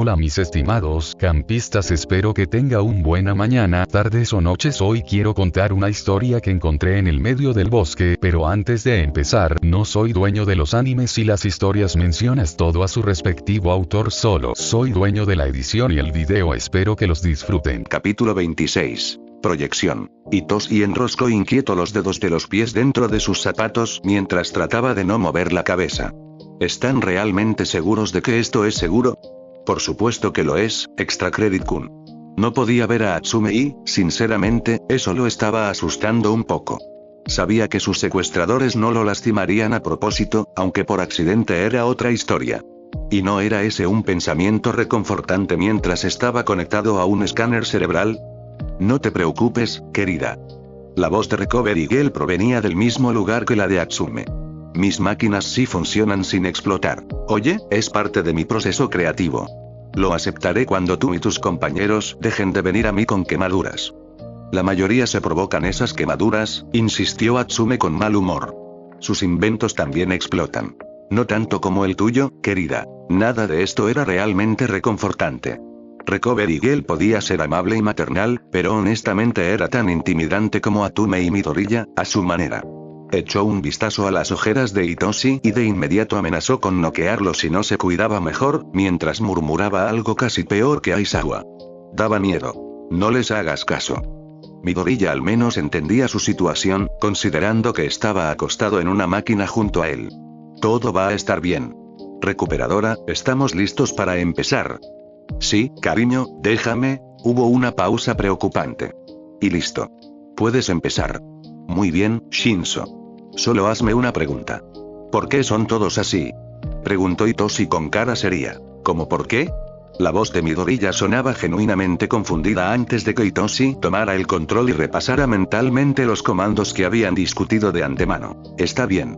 Hola mis estimados campistas, espero que tenga un buena mañana, tardes o noches. Hoy quiero contar una historia que encontré en el medio del bosque, pero antes de empezar, no soy dueño de los animes y las historias, mencionas todo a su respectivo autor, solo soy dueño de la edición y el video. Espero que los disfruten. Capítulo 26. Proyección. Hitoshi enroscó inquieto los dedos de los pies dentro de sus zapatos mientras trataba de no mover la cabeza. ¿Están realmente seguros de que esto es seguro? Por supuesto que lo es, Extra Credit Kun. No podía ver a Atsume y, sinceramente, eso lo estaba asustando un poco. Sabía que sus secuestradores no lo lastimarían a propósito, aunque por accidente era otra historia. ¿Y no era ese un pensamiento reconfortante mientras estaba conectado a un escáner cerebral? No te preocupes, querida. La voz de Recovery Girl provenía del mismo lugar que la de Atsume. Mis máquinas sí funcionan sin explotar. Oye, es parte de mi proceso creativo. Lo aceptaré cuando tú y tus compañeros dejen de venir a mí con quemaduras. La mayoría se provocan esas quemaduras, insistió Atsume con mal humor. Sus inventos también explotan. No tanto como el tuyo, querida. Nada de esto era realmente reconfortante. Recovery Girl podía ser amable y maternal, pero honestamente era tan intimidante como Atsume y Midoriya, a su manera. Echó un vistazo a las ojeras de Hitoshi y de inmediato amenazó con noquearlo si no se cuidaba mejor, mientras murmuraba algo casi peor que Aizawa. Daba miedo. No les hagas caso. Midoriya al menos entendía su situación, considerando que estaba acostado en una máquina junto a él. Todo va a estar bien. Recuperadora, estamos listos para empezar. Sí, cariño, déjame. Hubo una pausa preocupante. Y listo. Puedes empezar. Muy bien, Shinso. Solo hazme una pregunta. ¿Por qué son todos así? Preguntó Hitoshi con cara seria. ¿Cómo por qué? La voz de Midoriya sonaba genuinamente confundida antes de que Hitoshi tomara el control y repasara mentalmente los comandos que habían discutido de antemano. Está bien.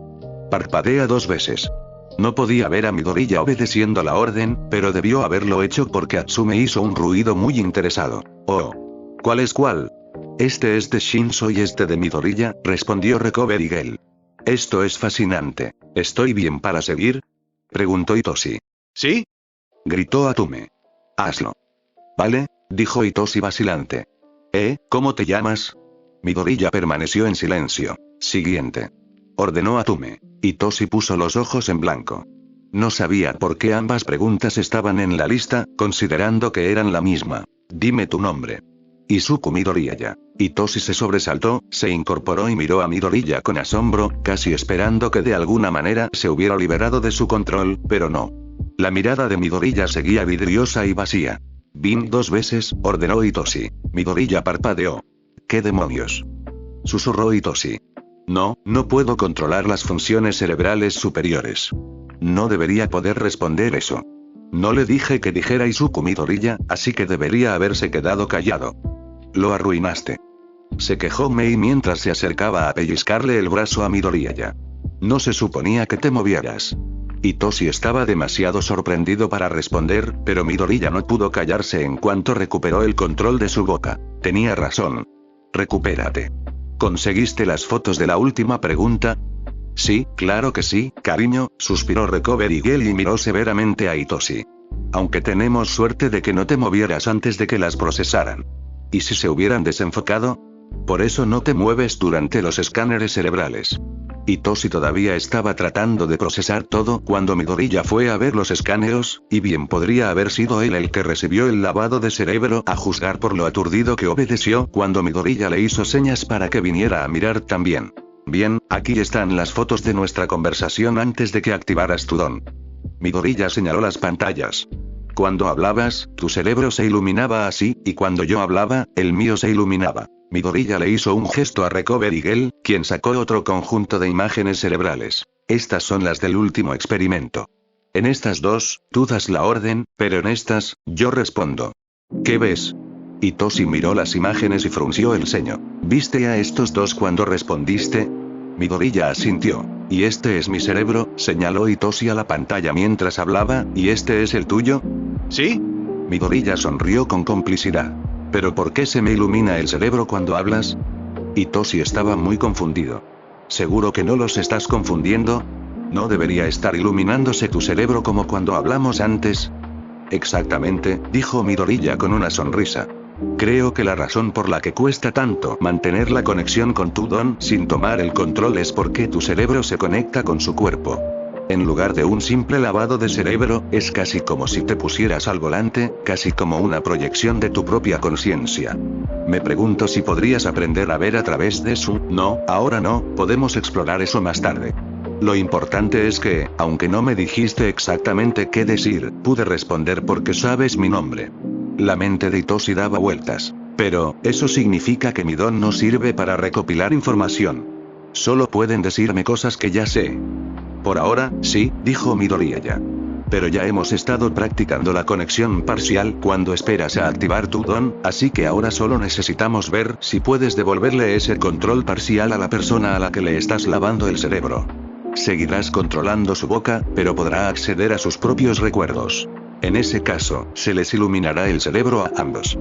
Parpadea 2 veces. No podía ver a Midoriya obedeciendo la orden, pero debió haberlo hecho porque Atsume hizo un ruido muy interesado. Oh. ¿Cuál es cuál? Este es de Shinso y este de Midoriya, respondió Recovery Girl. Esto es fascinante. ¿Estoy bien para seguir? Preguntó Hitoshi. ¿Sí? Gritó Atsume. Hazlo. Vale, dijo Hitoshi vacilante. ¿Cómo te llamas? Midoriya permaneció en silencio. Siguiente. Ordenó Atsume. Hitoshi puso los ojos en blanco. No sabía por qué ambas preguntas estaban en la lista, considerando que eran la misma. Dime tu nombre. Izuku Midoriya. Hitoshi se sobresaltó, se incorporó y miró a Midoriya con asombro, casi esperando que de alguna manera se hubiera liberado de su control, pero no. La mirada de Midoriya seguía vidriosa y vacía. Bin 2 veces, ordenó Hitoshi. Midoriya parpadeó. ¿Qué demonios? Susurró Hitoshi. No puedo controlar las funciones cerebrales superiores. No debería poder responder eso. No le dije que dijera Izuku Midoriya, así que debería haberse quedado callado. Lo arruinaste. Se quejó Mei mientras se acercaba a pellizcarle el brazo a Midoriya. No se suponía que te movieras. Hitoshi estaba demasiado sorprendido para responder, pero Midoriya no pudo callarse en cuanto recuperó el control de su boca. Tenía razón. Recupérate. ¿Conseguiste las fotos de la última pregunta? Sí, claro que sí, cariño, suspiró Recovery Girl y miró severamente a Hitoshi. Aunque tenemos suerte de que no te movieras antes de que las procesaran. ¿Y si se hubieran desenfocado? Por eso no te mueves durante los escáneres cerebrales. Hitoshi todavía estaba tratando de procesar todo cuando Midoriya fue a ver los escáneros, y bien podría haber sido él el que recibió el lavado de cerebro, a juzgar por lo aturdido que obedeció cuando Midoriya le hizo señas para que viniera a mirar también. Bien, aquí están las fotos de nuestra conversación antes de que activaras tu don. Midoriya señaló las pantallas. Cuando hablabas, tu cerebro se iluminaba así, y cuando yo hablaba, el mío se iluminaba. Midoriya le hizo un gesto a Recovery Girl, quien sacó otro conjunto de imágenes cerebrales. Estas son las del último experimento. En estas 2, tú das la orden, pero en estas, yo respondo. ¿Qué ves? Hitoshi miró las imágenes y frunció el ceño. ¿Viste a estos 2 cuando respondiste? Midoriya asintió. ¿Y este es mi cerebro?, señaló Hitoshi a la pantalla mientras hablaba, ¿y este es el tuyo? ¿Sí? Midoriya sonrió con complicidad. ¿Pero por qué se me ilumina el cerebro cuando hablas? Hitoshi estaba muy confundido. ¿Seguro que no los estás confundiendo? ¿No debería estar iluminándose tu cerebro como cuando hablamos antes? Exactamente, dijo Midoriya con una sonrisa. Creo que la razón por la que cuesta tanto mantener la conexión con tu don sin tomar el control es porque tu cerebro se conecta con su cuerpo. En lugar de un simple lavado de cerebro, es casi como si te pusieras al volante, casi como una proyección de tu propia conciencia. Me pregunto si podrías aprender a ver a través de su... No, ahora no, podemos explorar eso más tarde. Lo importante es que, aunque no me dijiste exactamente qué decir, pude responder porque sabes mi nombre. La mente de Itoshi daba vueltas. Pero, eso significa que mi don no sirve para recopilar información. Solo pueden decirme cosas que ya sé. Por ahora, sí, dijo Midoriya. Pero ya hemos estado practicando la conexión parcial cuando esperas a activar tu don, así que ahora solo necesitamos ver si puedes devolverle ese control parcial a la persona a la que le estás lavando el cerebro. Seguirás controlando su boca, pero podrá acceder a sus propios recuerdos. En ese caso, se les iluminará el cerebro a ambos.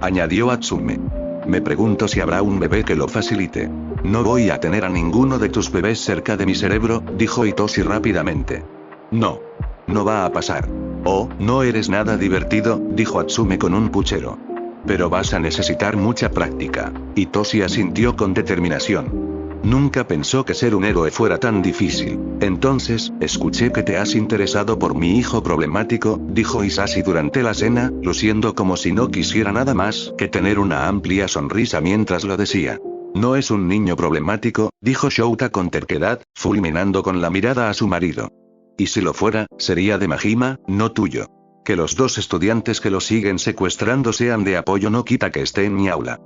Añadió Atsume. Me pregunto si habrá un bebé que lo facilite. No voy a tener a ninguno de tus bebés cerca de mi cerebro, dijo Itoshi rápidamente. No. No va a pasar. Oh, no eres nada divertido, dijo Atsume con un puchero. Pero vas a necesitar mucha práctica. Itoshi asintió con determinación. Nunca pensó que ser un héroe fuera tan difícil. Entonces, escuché que te has interesado por mi hijo problemático, dijo Hisashi durante la cena, luciendo como si no quisiera nada más que tener una amplia sonrisa mientras lo decía. No es un niño problemático, dijo Shouta con terquedad, fulminando con la mirada a su marido. Y si lo fuera, sería de Majima, no tuyo. Que los dos estudiantes que lo siguen secuestrando sean de apoyo no quita que esté en mi aula.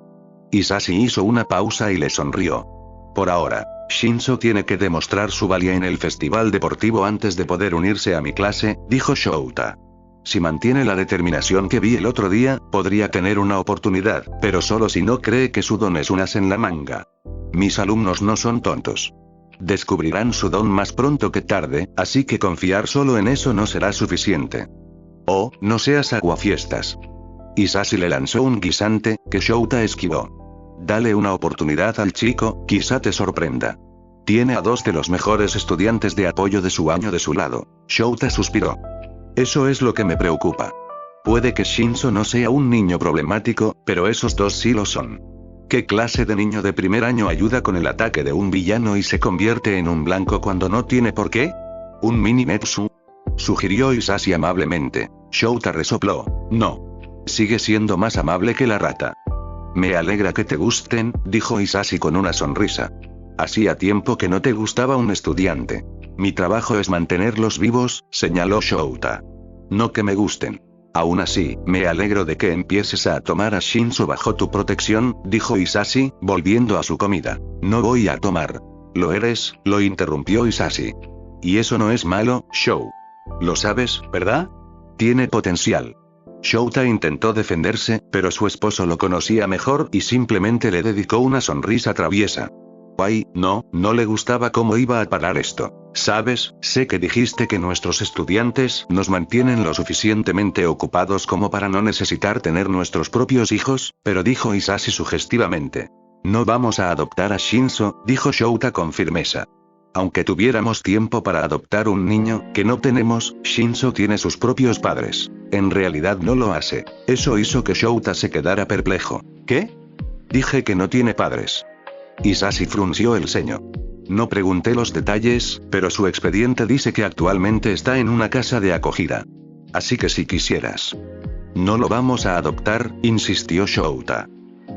Hisashi hizo una pausa y le sonrió. Por ahora, Shinso tiene que demostrar su valía en el festival deportivo antes de poder unirse a mi clase, dijo Shouta. Si mantiene la determinación que vi el otro día, podría tener una oportunidad, pero solo si no cree que su don es un as en la manga. Mis alumnos no son tontos. Descubrirán su don más pronto que tarde, así que confiar solo en eso no será suficiente. Oh, no seas aguafiestas. Hisashi le lanzó un guisante, que Shouta esquivó. Dale una oportunidad al chico, quizá te sorprenda. Tiene a dos de los mejores estudiantes de apoyo de su año de su lado. Shouta suspiró. Eso es lo que me preocupa. Puede que Shinso no sea un niño problemático, pero esos dos sí lo son. ¿Qué clase de niño de primer año ayuda con el ataque de un villano y se convierte en un blanco cuando no tiene por qué? ¿Un mini Metsu? Sugirió Hisashi amablemente. Shouta resopló. No. Sigue siendo más amable que la rata. Me alegra que te gusten, dijo Hisashi con una sonrisa. Hacía tiempo que no te gustaba un estudiante. Mi trabajo es mantenerlos vivos, señaló Shouta. No que me gusten. Aún así, me alegro de que empieces a tomar a Shinso bajo tu protección, dijo Hisashi, volviendo a su comida. No voy a tomar. Lo eres, lo interrumpió Hisashi. Y eso no es malo, Shou. Lo sabes, ¿verdad? Tiene potencial. Shouta intentó defenderse, pero su esposo lo conocía mejor y simplemente le dedicó una sonrisa traviesa. Ay, no le gustaba cómo iba a parar esto. Sabes, sé que dijiste que nuestros estudiantes nos mantienen lo suficientemente ocupados como para no necesitar tener nuestros propios hijos, pero dijo Hisashi sugestivamente. No vamos a adoptar a Shinso, dijo Shouta con firmeza. Aunque tuviéramos tiempo para adoptar un niño, que no tenemos, Shinso tiene sus propios padres. En realidad no lo hace. Eso hizo que Shouta se quedara perplejo. ¿Qué? Dije que no tiene padres. Hisashi frunció el ceño. No pregunté los detalles, pero su expediente dice que actualmente está en una casa de acogida. Así que si quisieras. No lo vamos a adoptar, insistió Shouta.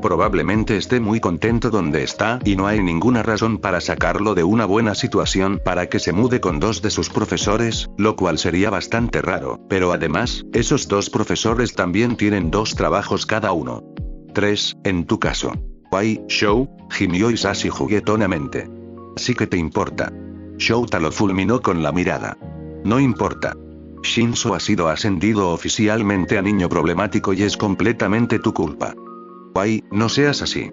Probablemente esté muy contento donde está y no hay ninguna razón para sacarlo de una buena situación para que se mude con dos de sus profesores, lo cual sería bastante raro, pero además, esos dos profesores también tienen 2 trabajos cada uno. 3, en tu caso. Why, Shou, gimió Hisashi juguetonamente. Sí que te importa. Shouta lo fulminó con la mirada. No importa. Shinso ha sido ascendido oficialmente a niño problemático y es completamente tu culpa. Ay, no seas así.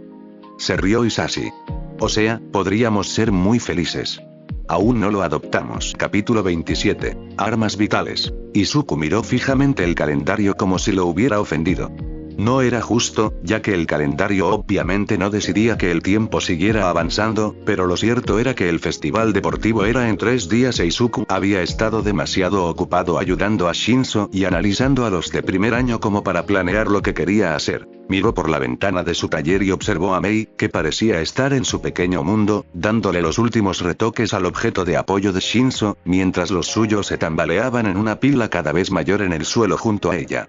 Se rió Hisashi. O sea, podríamos ser muy felices. Aún no lo adoptamos. Capítulo 27. Armas vitales. Izuku miró fijamente el calendario como si lo hubiera ofendido. No era justo, ya que el calendario obviamente no decidía que el tiempo siguiera avanzando, pero lo cierto era que el festival deportivo era en 3 días e Izuku había estado demasiado ocupado ayudando a Shinzo y analizando a los de primer año como para planear lo que quería hacer. Miró por la ventana de su taller y observó a Mei, que parecía estar en su pequeño mundo, dándole los últimos retoques al objeto de apoyo de Shinzo, mientras los suyos se tambaleaban en una pila cada vez mayor en el suelo junto a ella.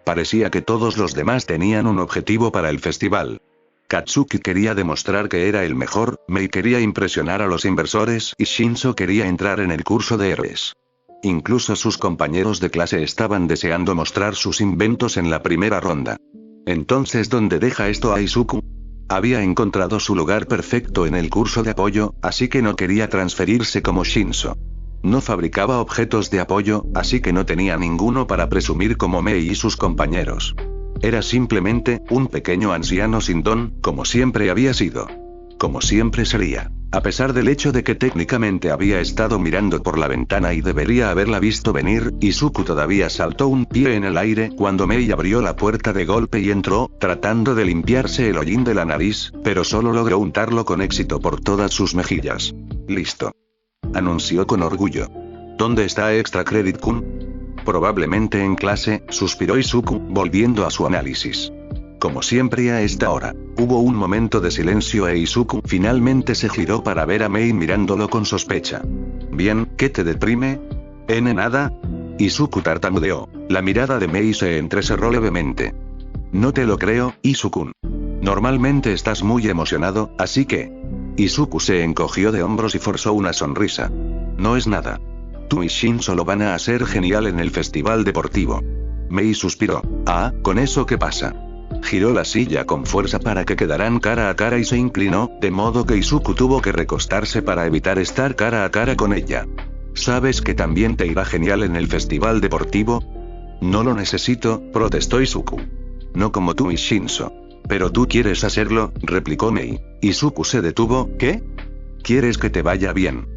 Parecía que todos los demás tenían un objetivo para el festival. Katsuki quería demostrar que era el mejor, Mei quería impresionar a los inversores y Shinzo quería entrar en el curso de héroes. Incluso sus compañeros de clase estaban deseando mostrar sus inventos en la primera ronda. Entonces, ¿dónde deja esto a Izuku? Había encontrado su lugar perfecto en el curso de apoyo, así que no quería transferirse como Shinzo. No fabricaba objetos de apoyo, así que no tenía ninguno para presumir como Mei y sus compañeros. Era simplemente un pequeño anciano sin don, como siempre había sido. Como siempre sería. A pesar del hecho de que técnicamente había estado mirando por la ventana y debería haberla visto venir, Izuku todavía saltó un pie en el aire cuando Mei abrió la puerta de golpe y entró, tratando de limpiarse el hollín de la nariz, pero solo logró untarlo con éxito por todas sus mejillas. Listo. Anunció con orgullo. ¿Dónde está Extra Credit Kun? Probablemente en clase, suspiró Izuku, volviendo a su análisis. Como siempre a esta hora. Hubo un momento de silencio e Izuku finalmente se giró para ver a Mei mirándolo con sospecha. Bien, ¿qué te deprime? Nada. Izuku tartamudeó. La mirada de Mei se entrecerró levemente. No te lo creo, Izuku. Normalmente estás muy emocionado, así que... Izuku se encogió de hombros y forzó una sonrisa. No es nada. Tú y Shinzo lo van a hacer genial en el festival deportivo. Mei suspiró. Ah, ¿con eso qué pasa? Giró la silla con fuerza para que quedaran cara a cara y se inclinó, de modo que Izuku tuvo que recostarse para evitar estar cara a cara con ella. ¿Sabes que también te irá genial en el festival deportivo? No lo necesito, protestó Izuku. No como tú y Shinzo. Pero tú quieres hacerlo, replicó Mei. Izuku se detuvo. ¿Qué? ¿Quieres que te vaya bien?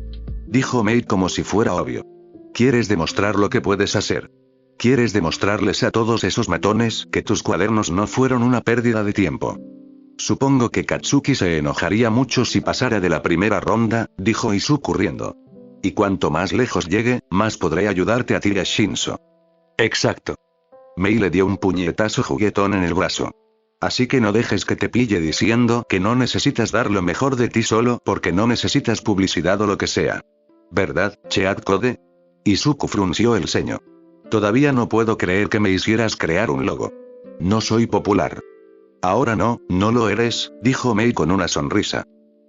Dijo Mei como si fuera obvio. ¿Quieres demostrar lo que puedes hacer? ¿Quieres demostrarles a todos esos matones que tus cuadernos no fueron una pérdida de tiempo? Supongo que Katsuki se enojaría mucho si pasara de la primera ronda, dijo Izuku riendo. Y cuanto más lejos llegue, más podré ayudarte a ti y a Shinzo. Exacto. Mei le dio un puñetazo juguetón en el brazo. Así que no dejes que te pille diciendo que no necesitas dar lo mejor de ti solo porque no necesitas publicidad o lo que sea. ¿Verdad, Cheat Code? Izuku frunció el ceño. Todavía no puedo creer que me hicieras crear un logo. No soy popular. Ahora no, no lo eres, dijo Mei con una sonrisa.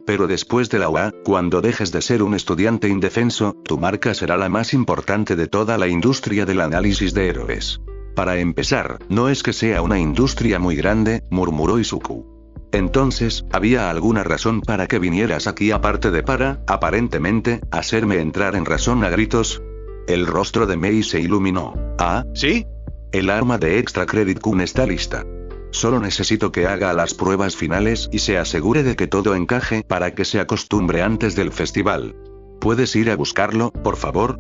Pero después de la UA, cuando dejes de ser un estudiante indefenso, tu marca será la más importante de toda la industria del análisis de héroes. Para empezar, no es que sea una industria muy grande, murmuró Izuku. Entonces, ¿había alguna razón para que vinieras aquí aparte de para, aparentemente, hacerme entrar en razón a gritos? El rostro de Mei se iluminó. ¿Ah, sí? El arma de Extra Credit Kun está lista. Solo necesito que haga las pruebas finales y se asegure de que todo encaje para que se acostumbre antes del festival. ¿Puedes ir a buscarlo, por favor?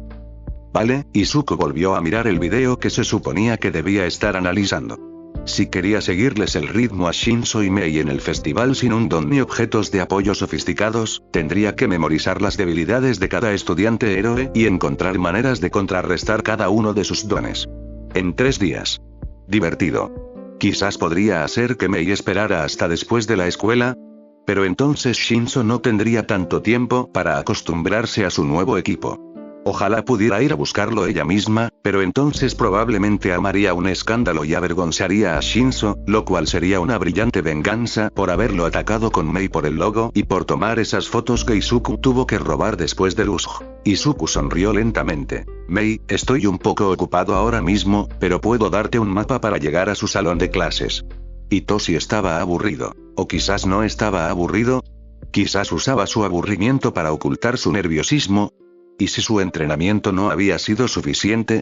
Vale, Izuku volvió a mirar el video que se suponía que debía estar analizando. Si quería seguirles el ritmo a Shinzo y Mei en el festival sin un don ni objetos de apoyo sofisticados, tendría que memorizar las debilidades de cada estudiante héroe y encontrar maneras de contrarrestar cada uno de sus dones. En 3 días. Divertido. Quizás podría hacer que Mei esperara hasta después de la escuela. Pero entonces Shinzo no tendría tanto tiempo para acostumbrarse a su nuevo equipo. Ojalá pudiera ir a buscarlo ella misma, pero entonces probablemente armaría un escándalo y avergonzaría a Shinzo, lo cual sería una brillante venganza por haberlo atacado con Mei por el logo y por tomar esas fotos que Izuku tuvo que robar después del USG. Izuku sonrió lentamente. Mei, estoy un poco ocupado ahora mismo, pero puedo darte un mapa para llegar a su salón de clases. Hitoshi estaba aburrido. ¿O quizás no estaba aburrido? Quizás usaba su aburrimiento para ocultar su nerviosismo. ¿Y si su entrenamiento no había sido suficiente?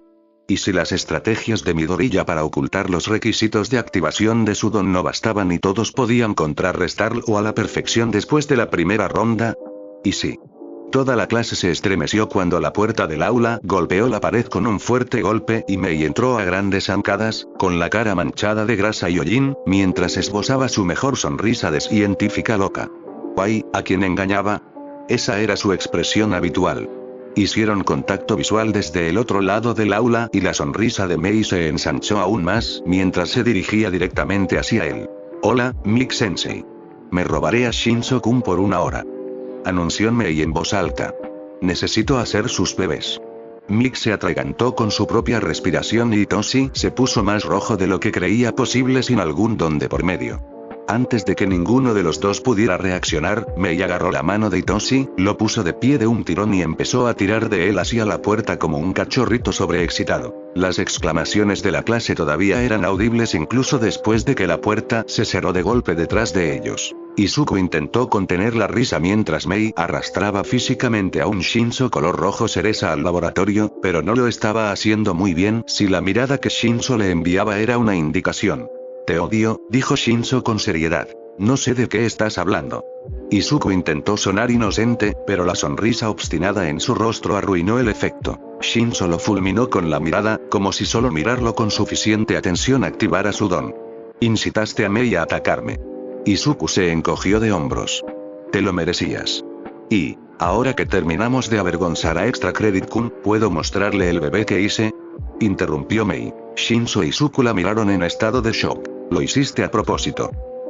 ¿Y si las estrategias de Midoriya para ocultar los requisitos de activación de su don no bastaban y todos podían contrarrestarlo a la perfección después de la primera ronda? ¿Y si Toda la clase se estremeció cuando la puerta del aula golpeó la pared con un fuerte golpe y Mei entró a grandes zancadas, con la cara manchada de grasa y hollín, mientras esbozaba su mejor sonrisa de científica loca. ¿Guay, a quien engañaba? Esa era su expresión habitual. Hicieron contacto visual desde el otro lado del aula y la sonrisa de Mei se ensanchó aún más mientras se dirigía directamente hacia él. Hola, Mick Sensei. Me robaré a Shinso-kun por una hora. Anunció Mei en voz alta. Necesito hacer sus bebés. Mick se atragantó con su propia respiración y Toshi se puso más rojo de lo que creía posible sin algún don de por medio. Antes de que ninguno de los dos pudiera reaccionar, Mei agarró la mano de Itoshi, lo puso de pie de un tirón y empezó a tirar de él hacia la puerta como un cachorrito sobreexcitado. Las exclamaciones de la clase todavía eran audibles incluso después de que la puerta se cerró de golpe detrás de ellos. Izuku intentó contener la risa mientras Mei arrastraba físicamente a un Shinso color rojo cereza al laboratorio, pero no lo estaba haciendo muy bien si la mirada que Shinso le enviaba era una indicación. Te odio, dijo Shinso con seriedad. No sé de qué estás hablando. Izuku intentó sonar inocente, pero la sonrisa obstinada en su rostro arruinó el efecto. Shinso lo fulminó con la mirada, como si solo mirarlo con suficiente atención activara su don. Incitaste a Mei a atacarme. Izuku se encogió de hombros. Te lo merecías. Y, ahora que terminamos de avergonzar a Extra Credit Kun, ¿puedo mostrarle el bebé que hice? Interrumpió Mei. Shinso y Izuku la miraron en estado de shock. Lo hiciste a propósito.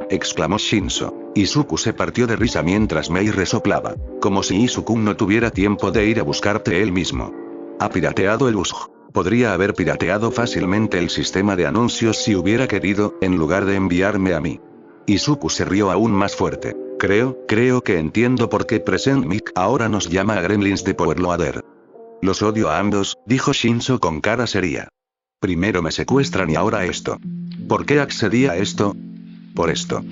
Exclamó Shinso. Izuku se partió de risa mientras Mei resoplaba. Como si Izuku no tuviera tiempo de ir a buscarte él mismo. Ha pirateado el USG. Podría haber pirateado fácilmente el sistema de anuncios si hubiera querido, en lugar de enviarme a mí. Izuku se rió aún más fuerte. Creo que entiendo por qué Present Mic ahora nos llama a Gremlins de Powerloader. Los odio a ambos, dijo Shinso con cara seria. Primero me secuestran y ahora esto. ¿Por qué accedí a esto? Por esto.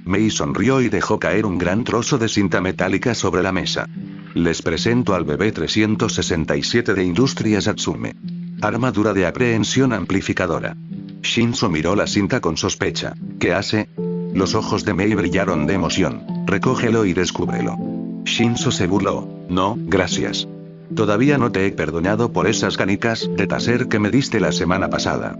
Mei sonrió y dejó caer un gran trozo de cinta metálica sobre la mesa. Les presento al bebé 367 de Industrias Atsume. Armadura de aprehensión amplificadora. Shinso miró la cinta con sospecha. ¿Qué hace? Los ojos de Mei brillaron de emoción. Recógelo y descúbrelo. Shinso se burló. No, gracias. Todavía no te he perdonado por esas canicas de taser que me diste la semana pasada.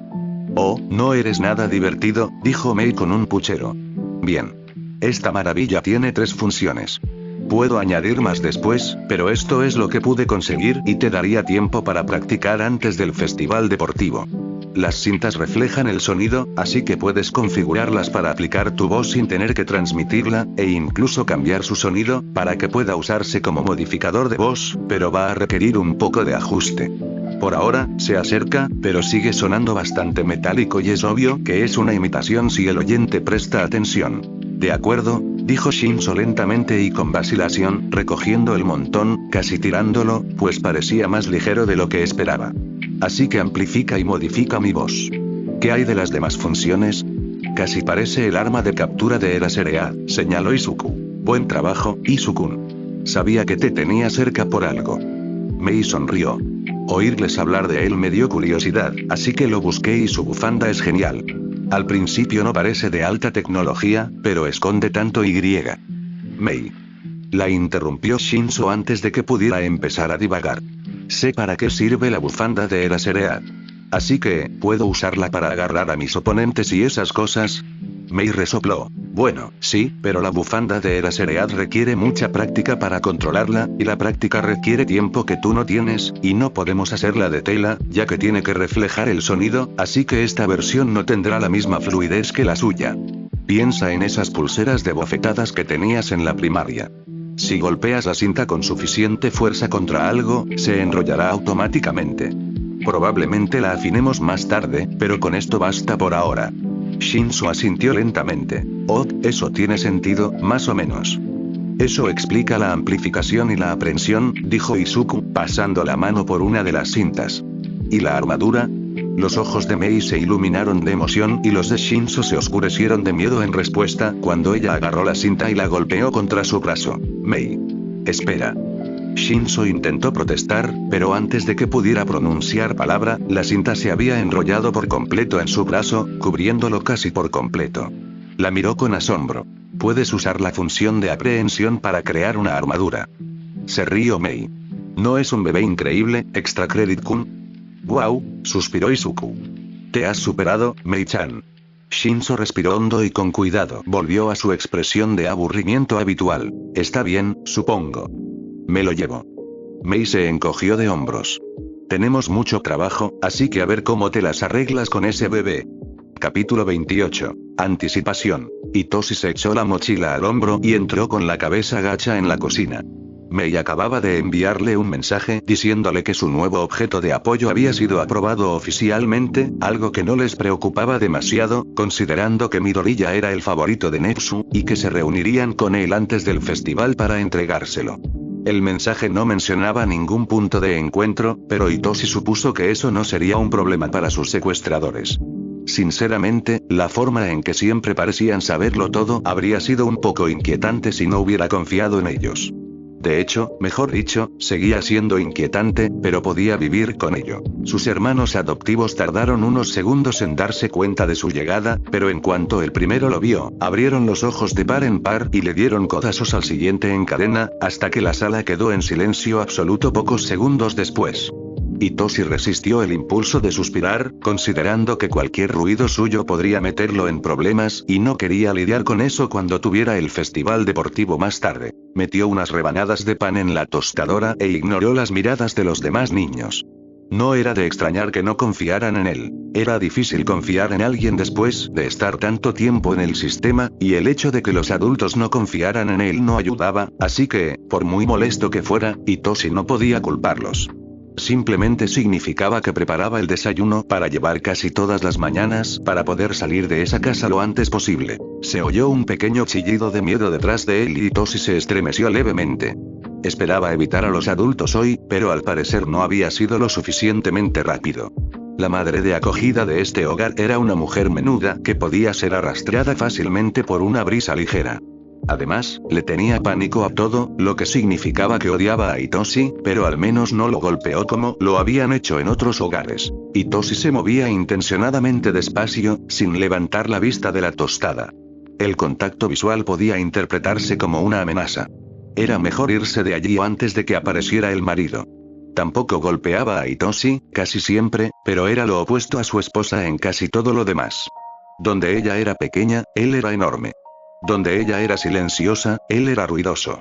Oh, no eres nada divertido, dijo Mei con un puchero. Bien. Esta maravilla tiene 3 funciones. Puedo añadir más después, pero esto es lo que pude conseguir y te daría tiempo para practicar antes del festival deportivo. Las cintas reflejan el sonido, así que puedes configurarlas para aplicar tu voz sin tener que transmitirla, e incluso cambiar su sonido, para que pueda usarse como modificador de voz, pero va a requerir un poco de ajuste. Por ahora, se acerca, pero sigue sonando bastante metálico y es obvio que es una imitación si el oyente presta atención. De acuerdo, dijo Shinso lentamente y con vacilación, recogiendo el montón, casi tirándolo, pues parecía más ligero de lo que esperaba. Así que amplifica y modifica mi voz. ¿Qué hay de las demás funciones? Casi parece el arma de captura de Eraserhead, señaló Izuku. Buen trabajo, Izuku. Sabía que te tenía cerca por algo. Mei sonrió. Oírles hablar de él me dio curiosidad, así que lo busqué y su bufanda es genial. Al principio no parece de alta tecnología, pero esconde tanto Y. Mei. La interrumpió Shinso antes de que pudiera empezar a divagar. Sé para qué sirve la bufanda de Eraserhead. Así que, ¿puedo usarla para agarrar a mis oponentes y esas cosas? Mei resopló. Bueno, sí, pero la bufanda de Eraserhead requiere mucha práctica para controlarla, y la práctica requiere tiempo que tú no tienes, y no podemos hacerla de tela, ya que tiene que reflejar el sonido, así que esta versión no tendrá la misma fluidez que la suya. Piensa en esas pulseras de bofetadas que tenías en la primaria. Si golpeas la cinta con suficiente fuerza contra algo, se enrollará automáticamente. Probablemente la afinemos más tarde, pero con esto basta por ahora. Shinso asintió lentamente. Oh, eso tiene sentido, más o menos. Eso explica la amplificación y la aprehensión, dijo Izuku, pasando la mano por una de las cintas. ¿Y la armadura? Los ojos de Mei se iluminaron de emoción y los de Shinso se oscurecieron de miedo en respuesta cuando ella agarró la cinta y la golpeó contra su brazo. Mei. Espera. Shinso intentó protestar, pero antes de que pudiera pronunciar palabra, la cinta se había enrollado por completo en su brazo, cubriéndolo casi por completo. La miró con asombro. Puedes usar la función de aprehensión para crear una armadura. Se rió Mei. ¿No es un bebé increíble, Extra Credit Kun? Wow, suspiró Izuku. Te has superado, Mei-chan. Shinzo respiró hondo y con cuidado volvió a su expresión de aburrimiento habitual. Está bien, supongo. Me lo llevo. Mei se encogió de hombros. Tenemos mucho trabajo, así que a ver cómo te las arreglas con ese bebé. Capítulo 28. Anticipación. Hitoshi se echó la mochila al hombro y entró con la cabeza gacha en la cocina. Mei acababa de enviarle un mensaje diciéndole que su nuevo objeto de apoyo había sido aprobado oficialmente, algo que no les preocupaba demasiado, considerando que Midoriya era el favorito de Netsu, y que se reunirían con él antes del festival para entregárselo. El mensaje no mencionaba ningún punto de encuentro, pero Hitoshi supuso que eso no sería un problema para sus secuestradores. Sinceramente, la forma en que siempre parecían saberlo todo habría sido un poco inquietante si no hubiera confiado en ellos. De hecho, mejor dicho, seguía siendo inquietante, pero podía vivir con ello. Sus hermanos adoptivos tardaron unos segundos en darse cuenta de su llegada, pero en cuanto el primero lo vio, abrieron los ojos de par en par y le dieron codazos al siguiente en cadena, hasta que la sala quedó en silencio absoluto pocos segundos después. Hitoshi resistió el impulso de suspirar, considerando que cualquier ruido suyo podría meterlo en problemas, y no quería lidiar con eso cuando tuviera el festival deportivo más tarde. Metió unas rebanadas de pan en la tostadora e ignoró las miradas de los demás niños. No era de extrañar que no confiaran en él. Era difícil confiar en alguien después de estar tanto tiempo en el sistema, y el hecho de que los adultos no confiaran en él no ayudaba, así que, por muy molesto que fuera, Hitoshi no podía culparlos. Simplemente significaba que preparaba el desayuno para llevar casi todas las mañanas para poder salir de esa casa lo antes posible. Se oyó un pequeño chillido de miedo detrás de él y Hitoshi se estremeció levemente. Esperaba evitar a los adultos hoy, pero al parecer no había sido lo suficientemente rápido. La madre de acogida de este hogar era una mujer menuda que podía ser arrastrada fácilmente por una brisa ligera. Además, le tenía pánico a todo, lo que significaba que odiaba a Hitoshi, pero al menos no lo golpeó como lo habían hecho en otros hogares. Hitoshi se movía intencionadamente despacio, sin levantar la vista de la tostada. El contacto visual podía interpretarse como una amenaza. Era mejor irse de allí antes de que apareciera el marido. Tampoco golpeaba a Hitoshi, casi siempre, pero era lo opuesto a su esposa en casi todo lo demás. Donde ella era pequeña, él era enorme. Donde ella era silenciosa, él era ruidoso.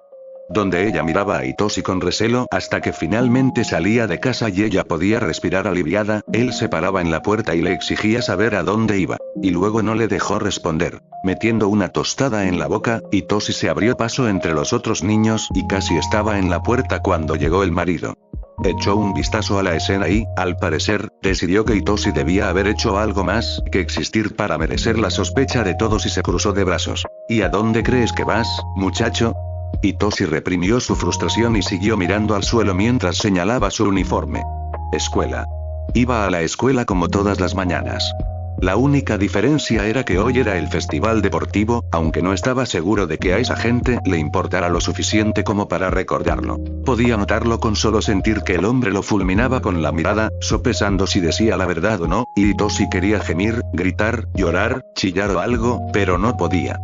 Donde ella miraba a Hitoshi con recelo hasta que finalmente salía de casa y ella podía respirar aliviada, él se paraba en la puerta y le exigía saber a dónde iba. Y luego no le dejó responder. Metiendo una tostada en la boca, Hitoshi se abrió paso entre los otros niños y casi estaba en la puerta cuando llegó el marido. Echó un vistazo a la escena y, al parecer, decidió que Hitoshi debía haber hecho algo más que existir para merecer la sospecha de todos y se cruzó de brazos. ¿Y a dónde crees que vas, muchacho? Hitoshi reprimió su frustración y siguió mirando al suelo mientras señalaba su uniforme. Escuela. Iba a la escuela como todas las mañanas. La única diferencia era que hoy era el festival deportivo, aunque no estaba seguro de que a esa gente le importara lo suficiente como para recordarlo. Podía notarlo con solo sentir que el hombre lo fulminaba con la mirada, sopesando si decía la verdad o no, y Hitoshi quería gemir, gritar, llorar, chillar o algo, pero no podía.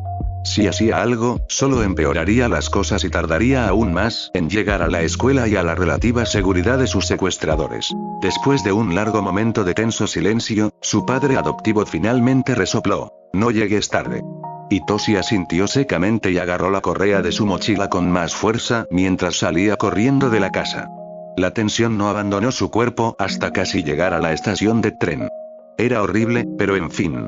Si hacía algo, solo empeoraría las cosas y tardaría aún más en llegar a la escuela y a la relativa seguridad de sus secuestradores. Después de un largo momento de tenso silencio, su padre adoptivo finalmente resopló. No llegues tarde. Hitoshi asintió secamente y agarró la correa de su mochila con más fuerza mientras salía corriendo de la casa. La tensión no abandonó su cuerpo hasta casi llegar a la estación de tren. Era horrible, pero en fin.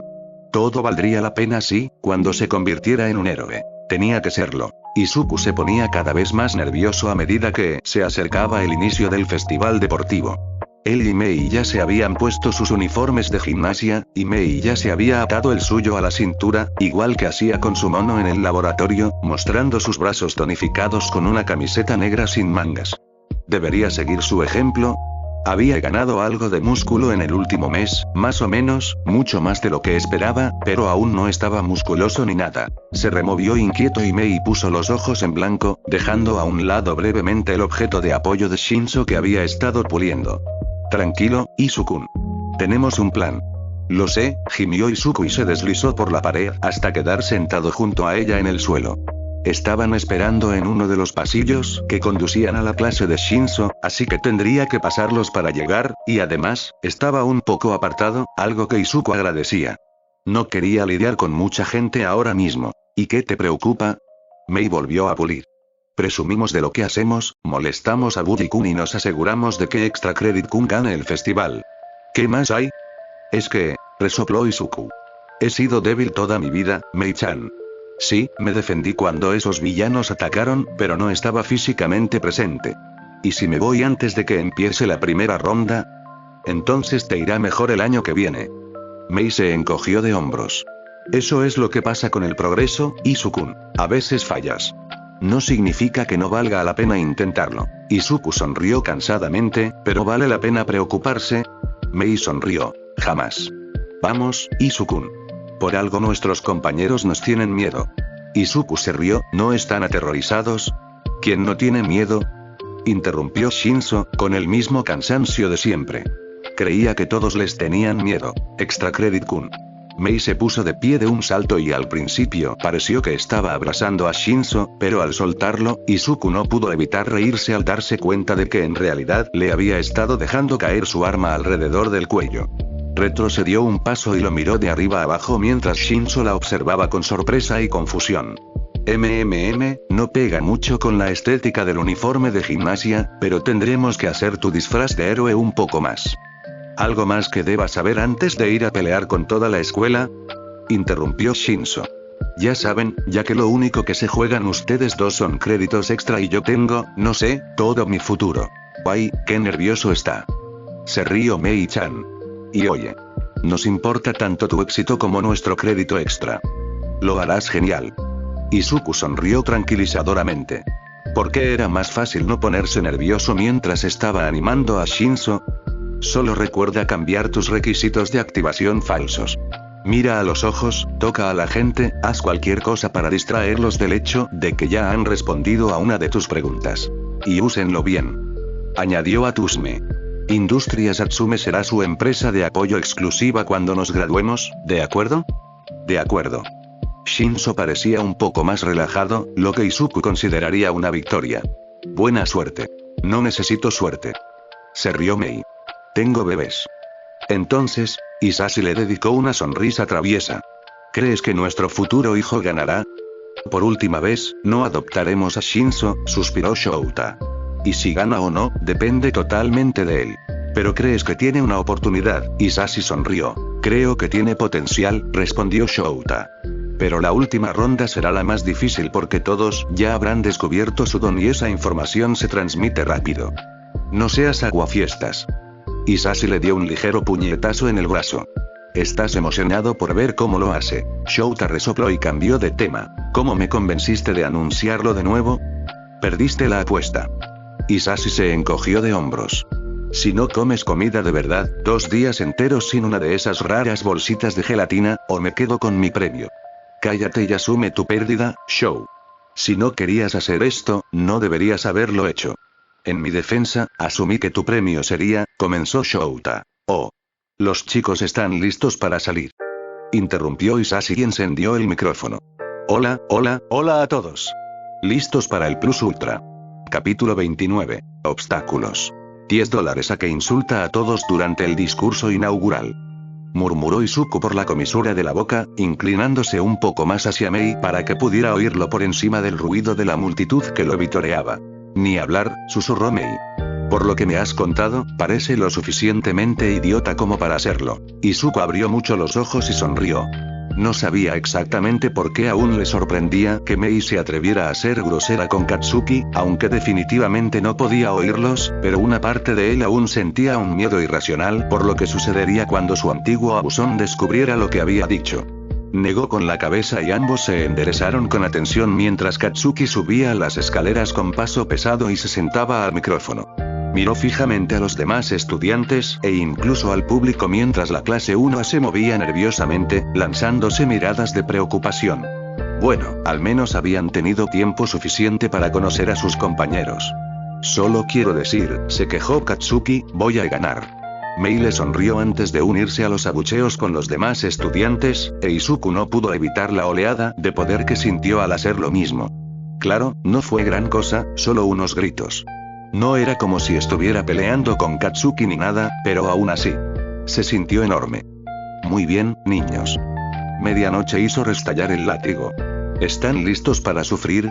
Todo valdría la pena si, cuando se convirtiera en un héroe. Tenía que serlo. Izuku se ponía cada vez más nervioso a medida que se acercaba el inicio del festival deportivo. Él y Mei ya se habían puesto sus uniformes de gimnasia, y Mei ya se había atado el suyo a la cintura, igual que hacía con su mono en el laboratorio, mostrando sus brazos tonificados con una camiseta negra sin mangas. ¿Debería seguir su ejemplo? Había ganado algo de músculo en el último mes, más o menos, mucho más de lo que esperaba, pero aún no estaba musculoso ni nada. Se removió inquieto y Mei puso los ojos en blanco, dejando a un lado brevemente el objeto de apoyo de Shinzo que había estado puliendo. Tranquilo, Izuku. Tenemos un plan. Lo sé, gimió Izuku y se deslizó por la pared hasta quedar sentado junto a ella en el suelo. Estaban esperando en uno de los pasillos que conducían a la clase de Shinso, así que tendría que pasarlos para llegar, y además, estaba un poco apartado, algo que Izuku agradecía. No quería lidiar con mucha gente ahora mismo. ¿Y qué te preocupa? Mei volvió a pulir. Presumimos de lo que hacemos, molestamos a Buddy-kun y nos aseguramos de que Extra Credit-kun gane el festival. ¿Qué más hay? Es que, resopló Izuku. He sido débil toda mi vida, Mei-chan. Sí, me defendí cuando esos villanos atacaron, pero no estaba físicamente presente. ¿Y si me voy antes de que empiece la primera ronda? Entonces te irá mejor el año que viene. Mei se encogió de hombros. Eso es lo que pasa con el progreso, Izuku. A veces fallas. No significa que no valga la pena intentarlo. Izuku sonrió cansadamente, pero ¿vale la pena preocuparse? Mei sonrió. Jamás. Vamos, Izuku. Por algo nuestros compañeros nos tienen miedo. Izuku se rió, ¿no están aterrorizados? ¿Quién no tiene miedo? Interrumpió Shinso, con el mismo cansancio de siempre. Creía que todos les tenían miedo. Extra Credit-kun. Mei se puso de pie de un salto y al principio pareció que estaba abrazando a Shinso, pero al soltarlo, Izuku no pudo evitar reírse al darse cuenta de que en realidad le había estado dejando caer su arma alrededor del cuello. Retrocedió un paso y lo miró de arriba abajo mientras Shinso la observaba con sorpresa y confusión. No pega mucho con la estética del uniforme de gimnasia, pero tendremos que hacer tu disfraz de héroe un poco más. ¿Algo más que debas saber antes de ir a pelear con toda la escuela? Interrumpió Shinso. Ya saben, ya que lo único que se juegan ustedes dos son créditos extra y yo tengo, no sé, todo mi futuro. ¡Ay, qué nervioso está! Se rió Mei-chan. Y oye. Nos importa tanto tu éxito como nuestro crédito extra. Lo harás genial. Izuku sonrió tranquilizadoramente. ¿Por qué era más fácil no ponerse nervioso mientras estaba animando a Shinso? Solo recuerda cambiar tus requisitos de activación falsos. Mira a los ojos, toca a la gente, haz cualquier cosa para distraerlos del hecho de que ya han respondido a una de tus preguntas. Y úsenlo bien. Añadió Atusme. Industrias Atsume será su empresa de apoyo exclusiva cuando nos graduemos, ¿de acuerdo? De acuerdo. Shinso parecía un poco más relajado, lo que Izuku consideraría una victoria. Buena suerte. No necesito suerte. Se rió Mei. Tengo bebés. Entonces, Hisashi le dedicó una sonrisa traviesa. ¿Crees que nuestro futuro hijo ganará? Por última vez, no adoptaremos a Shinso, suspiró Shouta. Y si gana o no, depende totalmente de él. ¿Pero crees que tiene una oportunidad? Hisashi sonrió. Creo que tiene potencial, respondió Shouta. Pero la última ronda será la más difícil porque todos ya habrán descubierto su don y esa información se transmite rápido. No seas aguafiestas. Hisashi le dio un ligero puñetazo en el brazo. ¿Estás emocionado por ver cómo lo hace? Shouta resopló y cambió de tema. ¿Cómo me convenciste de anunciarlo de nuevo? Perdiste la apuesta. Hisashi se encogió de hombros. Si no comes comida de verdad, 2 días enteros sin una de esas raras bolsitas de gelatina, o me quedo con mi premio. Cállate y asume tu pérdida, Shou. Si no querías hacer esto, no deberías haberlo hecho. En mi defensa, asumí que tu premio sería, comenzó Shouta. Oh. Los chicos están listos para salir. Interrumpió Hisashi y encendió el micrófono. Hola, hola, hola a todos. Listos para el Plus Ultra. Capítulo 29. Obstáculos. $10 a que insulta a todos durante el discurso inaugural. Murmuró Izuku por la comisura de la boca, inclinándose un poco más hacia Mei para que pudiera oírlo por encima del ruido de la multitud que lo vitoreaba. Ni hablar, susurró Mei. Por lo que me has contado, parece lo suficientemente idiota como para hacerlo. Izuku abrió mucho los ojos y sonrió. No sabía exactamente por qué aún le sorprendía que Mei se atreviera a ser grosera con Katsuki, aunque definitivamente no podía oírlos, pero una parte de él aún sentía un miedo irracional por lo que sucedería cuando su antiguo abusón descubriera lo que había dicho. Negó con la cabeza y ambos se enderezaron con atención mientras Katsuki subía las escaleras con paso pesado y se sentaba al micrófono. Miró fijamente a los demás estudiantes e incluso al público mientras la clase 1A se movía nerviosamente, lanzándose miradas de preocupación. Bueno, al menos habían tenido tiempo suficiente para conocer a sus compañeros. Solo quiero decir, se quejó Katsuki, voy a ganar. Mei le sonrió antes de unirse a los abucheos con los demás estudiantes, e Izuku no pudo evitar la oleada de poder que sintió al hacer lo mismo. Claro, no fue gran cosa, solo unos gritos. No era como si estuviera peleando con Katsuki ni nada, pero aún así. Se sintió enorme. Muy bien, niños. Medianoche hizo restallar el látigo. ¿Están listos para sufrir?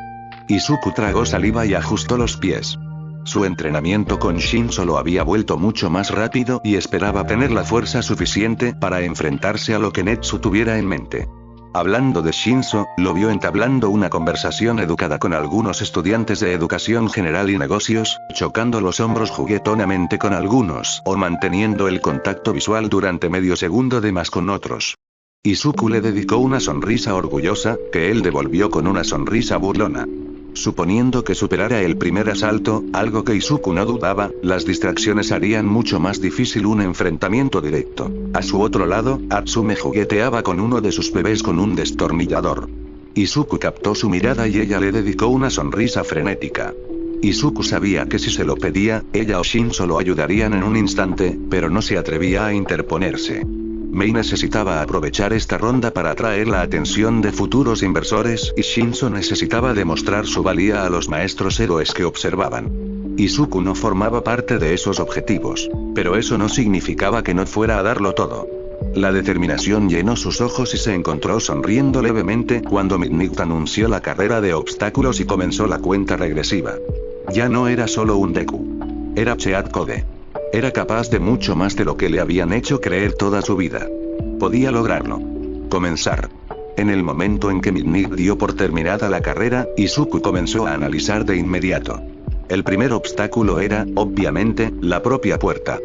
Izuku tragó saliva y ajustó los pies. Su entrenamiento con Shinso lo había vuelto mucho más rápido y esperaba tener la fuerza suficiente para enfrentarse a lo que Netsu tuviera en mente. Hablando de Shinso, lo vio entablando una conversación educada con algunos estudiantes de educación general y negocios, chocando los hombros juguetonamente con algunos o manteniendo el contacto visual durante medio segundo de más con otros. Izuku le dedicó una sonrisa orgullosa, que él devolvió con una sonrisa burlona. Suponiendo que superara el primer asalto, algo que Izuku no dudaba, las distracciones harían mucho más difícil un enfrentamiento directo. A su otro lado, Atsume jugueteaba con uno de sus bebés con un destornillador. Izuku captó su mirada y ella le dedicó una sonrisa frenética. Izuku sabía que si se lo pedía, ella o Shinso lo ayudarían en un instante, pero no se atrevía a interponerse. Mei necesitaba aprovechar esta ronda para atraer la atención de futuros inversores y Shinso necesitaba demostrar su valía a los maestros héroes que observaban. Izuku no formaba parte de esos objetivos, pero eso no significaba que no fuera a darlo todo. La determinación llenó sus ojos y se encontró sonriendo levemente cuando Midnight anunció la carrera de obstáculos y comenzó la cuenta regresiva. Ya no era solo un Deku. Era Cheat Code. Era capaz de mucho más de lo que le habían hecho creer toda su vida. Podía lograrlo. Comenzar. En el momento en que Midnight dio por terminada la carrera, Izuku comenzó a analizar de inmediato. El primer obstáculo era, obviamente, la propia puerta.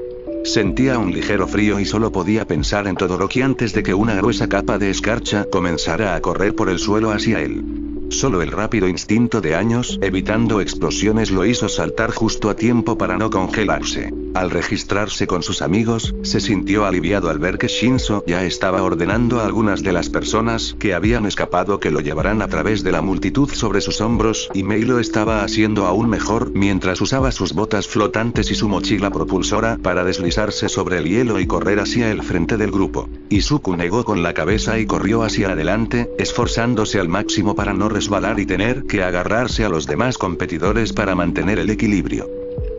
Sentía un ligero frío y solo podía pensar en Todoroki antes de que una gruesa capa de escarcha comenzara a correr por el suelo hacia él. Solo el rápido instinto de años, evitando explosiones, lo hizo saltar justo a tiempo para no congelarse. Al registrarse con sus amigos, se sintió aliviado al ver que Shinso ya estaba ordenando a algunas de las personas que habían escapado que lo llevaran a través de la multitud sobre sus hombros, y Mei lo estaba haciendo aún mejor mientras usaba sus botas flotantes y su mochila propulsora para deslizarse sobre el hielo y correr hacia el frente del grupo. Izuku negó con la cabeza y corrió hacia adelante, esforzándose al máximo para no resbalar y tener que agarrarse a los demás competidores para mantener el equilibrio.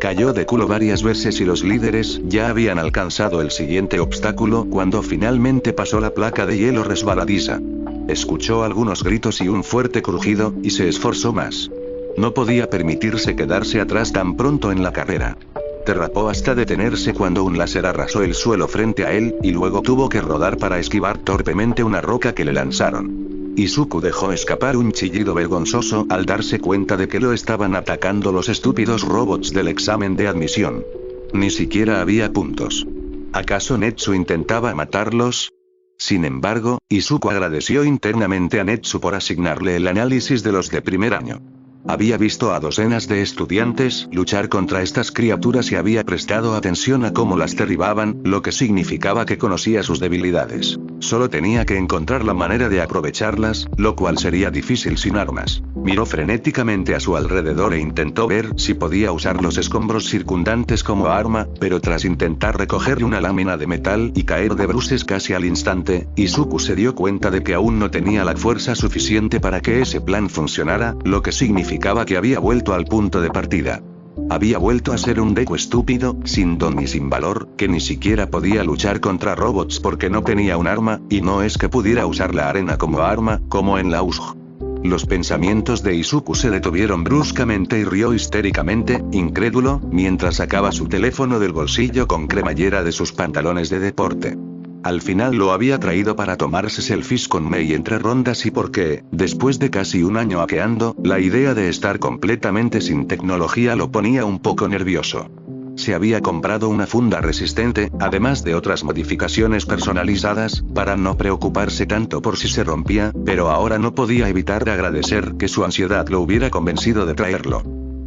Cayó de culo varias veces y los líderes ya habían alcanzado el siguiente obstáculo cuando finalmente pasó la placa de hielo resbaladiza. Escuchó algunos gritos y un fuerte crujido, y se esforzó más. No podía permitirse quedarse atrás tan pronto en la carrera. Derrapó hasta detenerse cuando un láser arrasó el suelo frente a él, y luego tuvo que rodar para esquivar torpemente una roca que le lanzaron. Izuku dejó escapar un chillido vergonzoso al darse cuenta de que lo estaban atacando los estúpidos robots del examen de admisión. Ni siquiera había puntos. ¿Acaso Netsu intentaba matarlos? Sin embargo, Izuku agradeció internamente a Netsu por asignarle el análisis de los de primer año. Había visto a docenas de estudiantes luchar contra estas criaturas y había prestado atención a cómo las derribaban, lo que significaba que conocía sus debilidades. Solo tenía que encontrar la manera de aprovecharlas, lo cual sería difícil sin armas. Miró frenéticamente a su alrededor e intentó ver si podía usar los escombros circundantes como arma, pero tras intentar recoger una lámina de metal y caer de bruces casi al instante, Izuku se dio cuenta de que aún no tenía la fuerza suficiente para que ese plan funcionara, lo que significaba que había vuelto al punto de partida. Había vuelto a ser un Deku estúpido, sin don y sin valor, que ni siquiera podía luchar contra robots porque no tenía un arma, y no es que pudiera usar la arena como arma, como en la USG. Los pensamientos de Izuku se detuvieron bruscamente y rió histéricamente, incrédulo, mientras sacaba su teléfono del bolsillo con cremallera de sus pantalones de deporte. Al final lo había traído para tomarse selfies con Mei entre rondas y porque, después de casi un año hackeando, la idea de estar completamente sin tecnología lo ponía un poco nervioso. Se había comprado una funda resistente, además de otras modificaciones personalizadas, para no preocuparse tanto por si se rompía, pero ahora no podía evitar de agradecer que su ansiedad lo hubiera convencido de traerlo.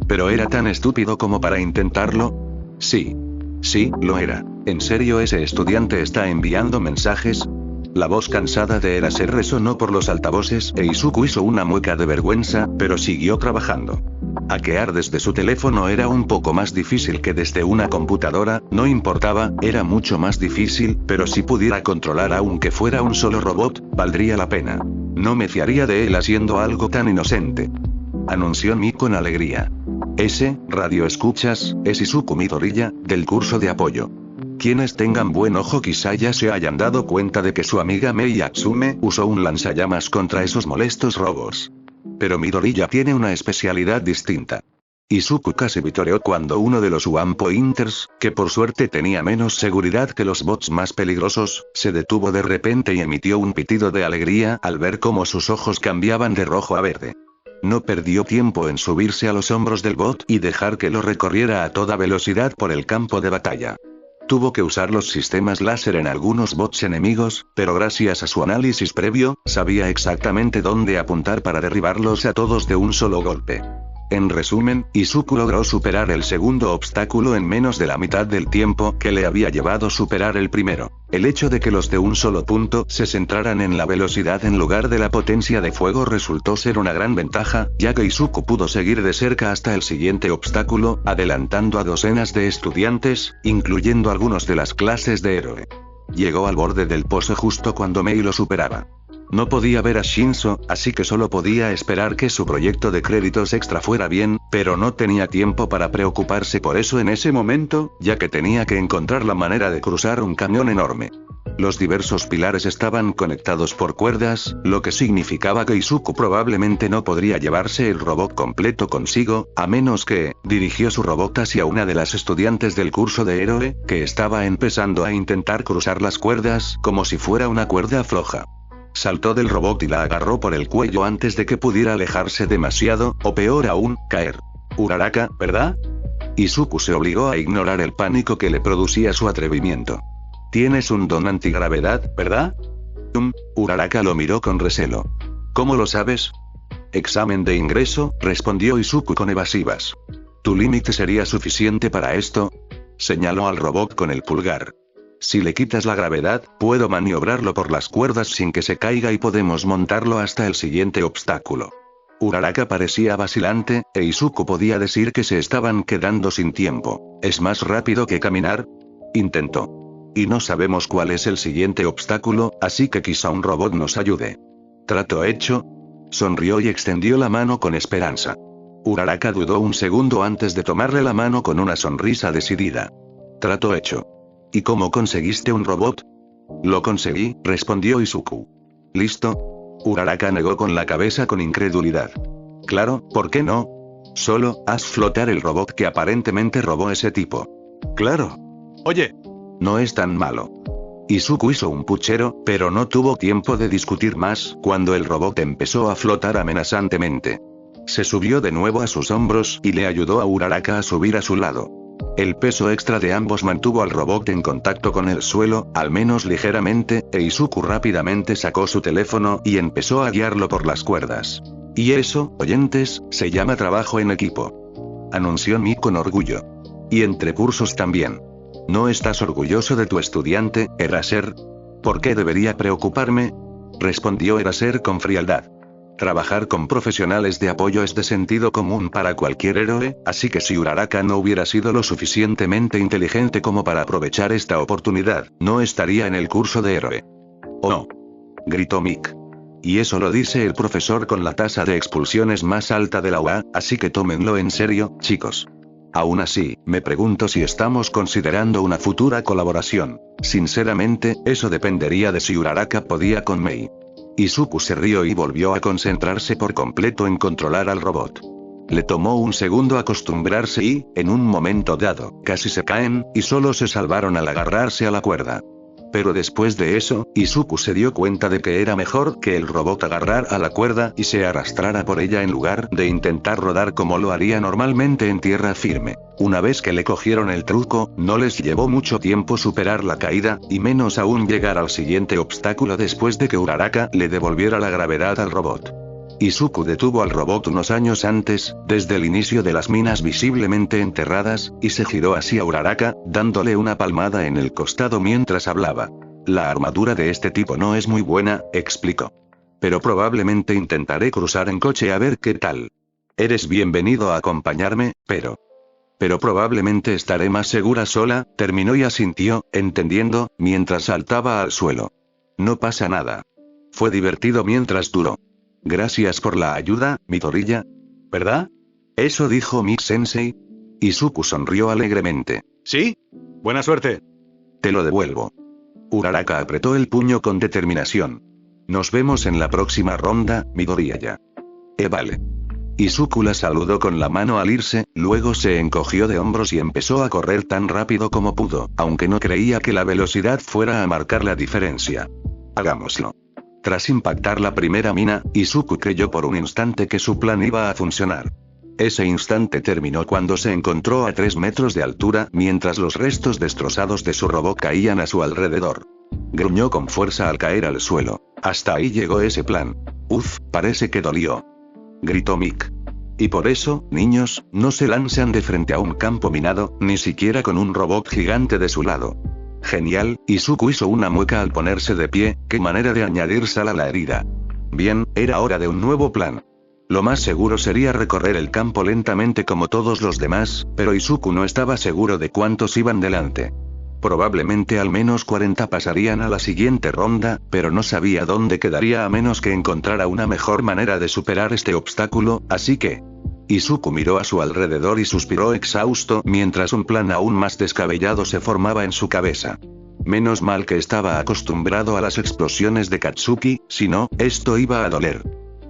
¿Pero era tan estúpido como para intentarlo? Sí. Sí, lo era. ¿En serio ese estudiante está enviando mensajes? La voz cansada de Eraser resonó por los altavoces e Izuku hizo una mueca de vergüenza, pero siguió trabajando. Hackear desde su teléfono era un poco más difícil que desde una computadora, no importaba, era mucho más difícil, pero si pudiera controlar aunque fuera un solo robot, valdría la pena. No me fiaría de él haciendo algo tan inocente. anunció Mi con alegría. Ese, radio escuchas, es Izuku Midoriya, del curso de apoyo. Quienes tengan buen ojo quizá ya se hayan dado cuenta de que su amiga Mei Atsume usó un lanzallamas contra esos molestos robots. Pero Midoriya tiene una especialidad distinta. Izuku casi vitoreó cuando uno de los One Pointers, que por suerte tenía menos seguridad que los bots más peligrosos, se detuvo de repente y emitió un pitido de alegría al ver cómo sus ojos cambiaban de rojo a verde. No perdió tiempo en subirse a los hombros del bot y dejar que lo recorriera a toda velocidad por el campo de batalla. Tuvo que usar los sistemas láser en algunos bots enemigos, pero gracias a su análisis previo, sabía exactamente dónde apuntar para derribarlos a todos de un solo golpe. En resumen, Izuku logró superar el segundo obstáculo en menos de la mitad del tiempo que le había llevado superar el primero. El hecho de que los de un solo punto se centraran en la velocidad en lugar de la potencia de fuego resultó ser una gran ventaja, ya que Izuku pudo seguir de cerca hasta el siguiente obstáculo, adelantando a docenas de estudiantes, incluyendo algunos de las clases de héroe. Llegó al borde del pozo justo cuando Mei lo superaba. No podía ver a Shinzo, así que solo podía esperar que su proyecto de créditos extra fuera bien, pero no tenía tiempo para preocuparse por eso en ese momento, ya que tenía que encontrar la manera de cruzar un camión enorme. Los diversos pilares estaban conectados por cuerdas, lo que significaba que Izuku probablemente no podría llevarse el robot completo consigo, a menos que, dirigió su robot hacia una de las estudiantes del curso de héroe, que estaba empezando a intentar cruzar las cuerdas, como si fuera una cuerda floja. Saltó del robot y la agarró por el cuello antes de que pudiera alejarse demasiado, o peor aún, caer. Uraraka, ¿verdad? Izuku se obligó a ignorar el pánico que le producía su atrevimiento. Tienes un don antigravedad, ¿verdad? Uraraka lo miró con recelo. ¿Cómo lo sabes? Examen de ingreso, respondió Izuku con evasivas. ¿Tu límite sería suficiente para esto? Señaló al robot con el pulgar. Si le quitas la gravedad, puedo maniobrarlo por las cuerdas sin que se caiga y podemos montarlo hasta el siguiente obstáculo. Uraraka parecía vacilante, e Izuku podía decir que se estaban quedando sin tiempo. ¿Es más rápido que caminar? Intentó. Y no sabemos cuál es el siguiente obstáculo, así que quizá un robot nos ayude. ¿Trato hecho? Sonrió y extendió la mano con esperanza. Uraraka dudó un segundo antes de tomarle la mano con una sonrisa decidida. Trato hecho. ¿Y cómo conseguiste un robot? Lo conseguí, respondió Izuku. ¿Listo? Uraraka negó con la cabeza con incredulidad. Claro, ¿por qué no? Solo, haz flotar el robot que aparentemente robó ese tipo. Claro. Oye. No es tan malo. Izuku hizo un puchero, pero no tuvo tiempo de discutir más, cuando el robot empezó a flotar amenazantemente. Se subió de nuevo a sus hombros y le ayudó a Uraraka a subir a su lado. El peso extra de ambos mantuvo al robot en contacto con el suelo, al menos ligeramente, e Izuku rápidamente sacó su teléfono y empezó a guiarlo por las cuerdas. Y eso, oyentes, se llama trabajo en equipo. Anunció Mi con orgullo. Y entre cursos también. ¿No estás orgulloso de tu estudiante, Eraser? ¿Por qué debería preocuparme? Respondió Eraser con frialdad. Trabajar con profesionales de apoyo es de sentido común para cualquier héroe, así que si Uraraka no hubiera sido lo suficientemente inteligente como para aprovechar esta oportunidad, no estaría en el curso de héroe. ¡Oh no! Gritó Mick. Y eso lo dice el profesor con la tasa de expulsiones más alta de la UA, así que tómenlo en serio, chicos. Aún así, me pregunto si estamos considerando una futura colaboración. Sinceramente, eso dependería de si Uraraka podía con Mei. Izuku se rió y volvió a concentrarse por completo en controlar al robot. Le tomó un segundo acostumbrarse y, en un momento dado, casi se caen, y solo se salvaron al agarrarse a la cuerda. Pero después de eso, Izuku se dio cuenta de que era mejor que el robot agarrara a la cuerda y se arrastrara por ella en lugar de intentar rodar como lo haría normalmente en tierra firme. Una vez que le cogieron el truco, no les llevó mucho tiempo superar la caída, y menos aún llegar al siguiente obstáculo después de que Uraraka le devolviera la gravedad al robot. Izuku detuvo al robot unos años antes, desde el inicio de las minas visiblemente enterradas, y se giró hacia Uraraka, dándole una palmada en el costado mientras hablaba. La armadura de este tipo no es muy buena, explicó. Pero probablemente intentaré cruzar en coche a ver qué tal. Eres bienvenido a acompañarme, pero probablemente estaré más segura sola, terminó y asintió, entendiendo, mientras saltaba al suelo. No pasa nada. Fue divertido mientras duró. Gracias por la ayuda, Midoriya. ¿verdad? Eso dijo Mick-sensei. Izuku sonrió alegremente. ¿Sí? Buena suerte. Te lo devuelvo. Uraraka apretó el puño con determinación. Nos vemos en la próxima ronda, Midoriyaya. Vale. Izuku la saludó con la mano al irse, luego se encogió de hombros y empezó a correr tan rápido como pudo, aunque no creía que la velocidad fuera a marcar la diferencia. Hagámoslo. Tras impactar la primera mina, Izuku creyó por un instante que su plan iba a funcionar. Ese instante terminó cuando se encontró a 3 metros de altura, mientras los restos destrozados de su robot caían a su alrededor. Gruñó con fuerza al caer al suelo. Hasta ahí llegó ese plan. Uf, parece que dolió. Gritó Mick. Y por eso, niños, no se lanzan de frente a un campo minado, ni siquiera con un robot gigante de su lado. Genial, Izuku hizo una mueca al ponerse de pie, qué manera de añadir sal a la herida. Bien, era hora de un nuevo plan. Lo más seguro sería recorrer el campo lentamente como todos los demás, pero Izuku no estaba seguro de cuántos iban delante. Probablemente al menos 40 pasarían a la siguiente ronda, pero no sabía dónde quedaría a menos que encontrara una mejor manera de superar este obstáculo, así que... Izuku miró a su alrededor y suspiró exhausto mientras un plan aún más descabellado se formaba en su cabeza. Menos mal que estaba acostumbrado a las explosiones de Katsuki, si no, esto iba a doler.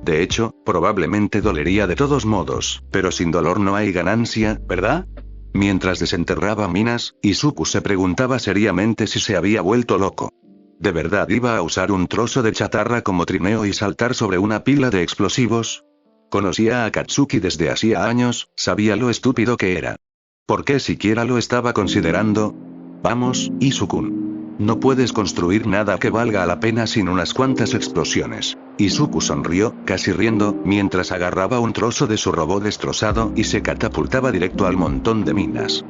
De hecho, probablemente dolería de todos modos, pero sin dolor no hay ganancia, ¿verdad? Mientras desenterraba minas, Izuku se preguntaba seriamente si se había vuelto loco. ¿De verdad iba a usar un trozo de chatarra como trineo y saltar sobre una pila de explosivos? Conocía a Katsuki desde hacía años, sabía lo estúpido que era. ¿Por qué siquiera lo estaba considerando? Vamos, Izuku. No puedes construir nada que valga la pena sin unas cuantas explosiones. Izuku sonrió, casi riendo, mientras agarraba un trozo de su robot destrozado y se catapultaba directo al montón de minas.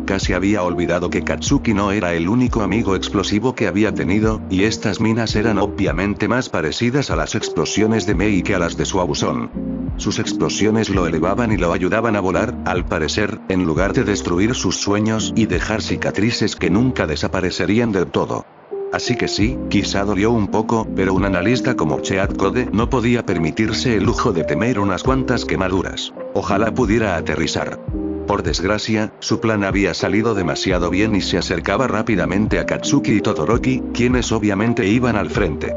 Casi había olvidado que Katsuki no era el único amigo explosivo que había tenido, y estas minas eran obviamente más parecidas a las explosiones de Mei que a las de su abusón. Sus explosiones lo elevaban y lo ayudaban a volar, al parecer, en lugar de destruir sus sueños y dejar cicatrices que nunca desaparecerían del todo. Así que sí, quizá dolió un poco, pero un analista como Cheat Code no podía permitirse el lujo de temer unas cuantas quemaduras. Ojalá pudiera aterrizar. Por desgracia, su plan había salido demasiado bien y se acercaba rápidamente a Katsuki y Todoroki, quienes obviamente iban al frente.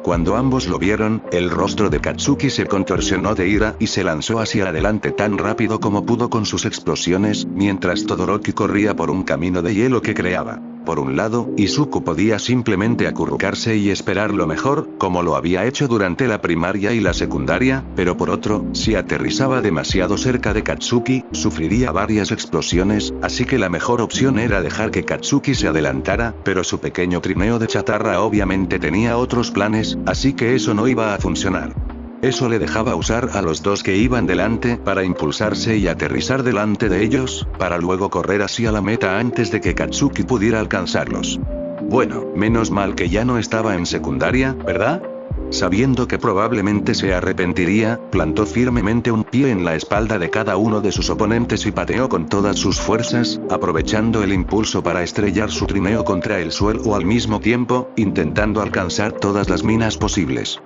Cuando ambos lo vieron, el rostro de Katsuki se contorsionó de ira y se lanzó hacia adelante tan rápido como pudo con sus explosiones, mientras Todoroki corría por un camino de hielo que creaba. Por un lado, Izuku podía simplemente acurrucarse y esperar lo mejor, como lo había hecho durante la primaria y la secundaria, pero por otro, si aterrizaba demasiado cerca de Katsuki, sufriría varias explosiones, así que la mejor opción era dejar que Katsuki se adelantara, pero su pequeño trineo de chatarra obviamente tenía otros planes, así que eso no iba a funcionar. Eso le dejaba usar a los dos que iban delante para impulsarse y aterrizar delante de ellos, para luego correr hacia la meta antes de que Katsuki pudiera alcanzarlos. Bueno, menos mal que ya no estaba en secundaria, ¿verdad? Sabiendo que probablemente se arrepentiría, plantó firmemente un pie en la espalda de cada uno de sus oponentes y pateó con todas sus fuerzas, aprovechando el impulso para estrellar su trineo contra el suelo al mismo tiempo, intentando alcanzar todas las minas posibles.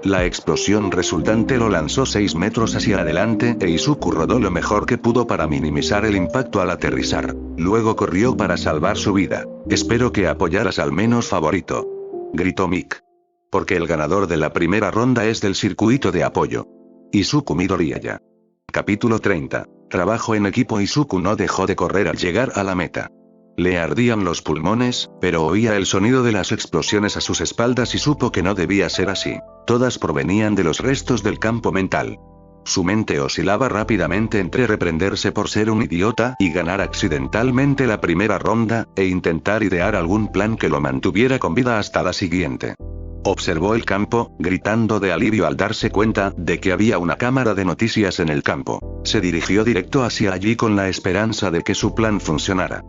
La explosión resultante lo lanzó 6 metros hacia adelante e Izuku rodó lo mejor que pudo para minimizar el impacto al aterrizar. Luego corrió para salvar su vida. Espero que apoyaras al menos favorito. Gritó Mick. Porque el ganador de la primera ronda es del circuito de apoyo. Izuku Midoriyaya. Capítulo 30. Trabajo en equipo. Izuku no dejó de correr al llegar a la meta. Le ardían los pulmones, pero oía el sonido de las explosiones a sus espaldas y supo que no debía ser así. Todas provenían de los restos del campo mental. Su mente oscilaba rápidamente entre reprenderse por ser un idiota y ganar accidentalmente la primera ronda, e intentar idear algún plan que lo mantuviera con vida hasta la siguiente. Observó el campo, gritando de alivio al darse cuenta de que había una cámara de noticias en el campo. Se dirigió directo hacia allí con la esperanza de que su plan funcionara.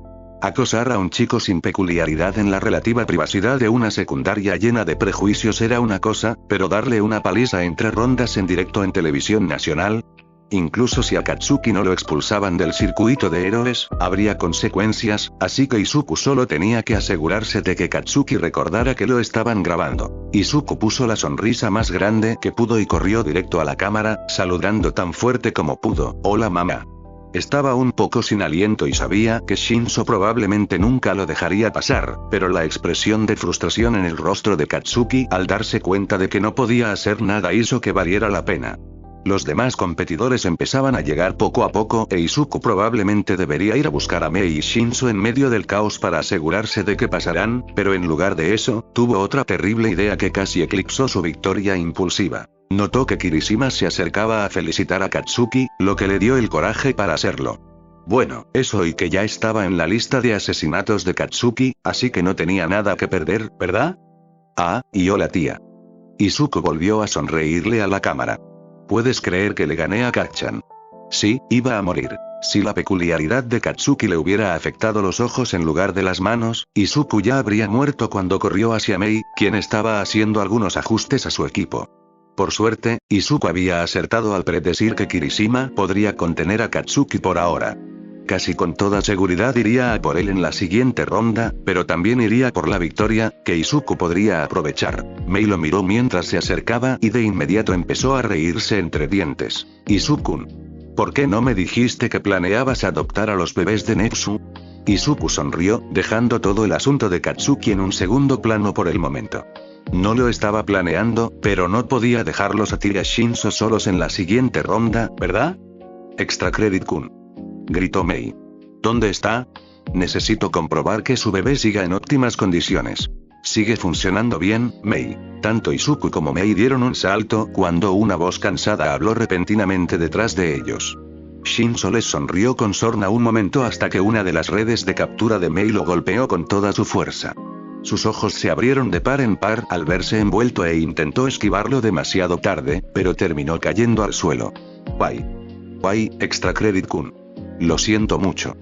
Acosar a un chico sin peculiaridad en la relativa privacidad de una secundaria llena de prejuicios era una cosa, pero darle una paliza entre rondas en directo en televisión nacional... Incluso si a Katsuki no lo expulsaban del circuito de héroes, habría consecuencias, así que Izuku solo tenía que asegurarse de que Katsuki recordara que lo estaban grabando. Izuku puso la sonrisa más grande que pudo y corrió directo a la cámara, saludando tan fuerte como pudo. Hola mamá. Estaba un poco sin aliento y sabía que Shinso probablemente nunca lo dejaría pasar, pero la expresión de frustración en el rostro de Katsuki al darse cuenta de que no podía hacer nada hizo que valiera la pena. Los demás competidores empezaban a llegar poco a poco e Izuku probablemente debería ir a buscar a Mei y Shinso en medio del caos para asegurarse de que pasarán, pero en lugar de eso, tuvo otra terrible idea que casi eclipsó su victoria impulsiva. Notó que Kirishima se acercaba a felicitar a Katsuki, lo que le dio el coraje para hacerlo. Bueno, eso y que ya estaba en la lista de asesinatos de Katsuki, así que no tenía nada que perder, ¿verdad? Ah, y hola tía. Izuku volvió a sonreírle a la cámara. ¿Puedes creer que le gané a Kacchan? Sí, iba a morir. Si la peculiaridad de Katsuki le hubiera afectado los ojos en lugar de las manos, Izuku ya habría muerto cuando corrió hacia Mei, quien estaba haciendo algunos ajustes a su equipo. Por suerte, Izuku había acertado al predecir que Kirishima podría contener a Katsuki por ahora. Casi con toda seguridad iría a por él en la siguiente ronda, pero también iría por la victoria, que Izuku podría aprovechar. Mei lo miró mientras se acercaba y de inmediato empezó a reírse entre dientes. Izuku, ¿por qué no me dijiste que planeabas adoptar a los bebés de Netsu? Izuku sonrió, dejando todo el asunto de Katsuki en un segundo plano por el momento. No lo estaba planeando, pero no podía dejarlos a ti y a Shinso solos en la siguiente ronda, ¿verdad? Extra Credit Kun. Gritó Mei. ¿Dónde está? Necesito comprobar que su bebé siga en óptimas condiciones. Sigue funcionando bien, Mei. Tanto Izuku como Mei dieron un salto cuando una voz cansada habló repentinamente detrás de ellos. Shinso les sonrió con sorna un momento hasta que una de las redes de captura de Mei lo golpeó con toda su fuerza. Sus ojos se abrieron de par en par al verse envuelto e intentó esquivarlo demasiado tarde, pero terminó cayendo al suelo. Guay, Extra Credit Kun. Lo siento mucho.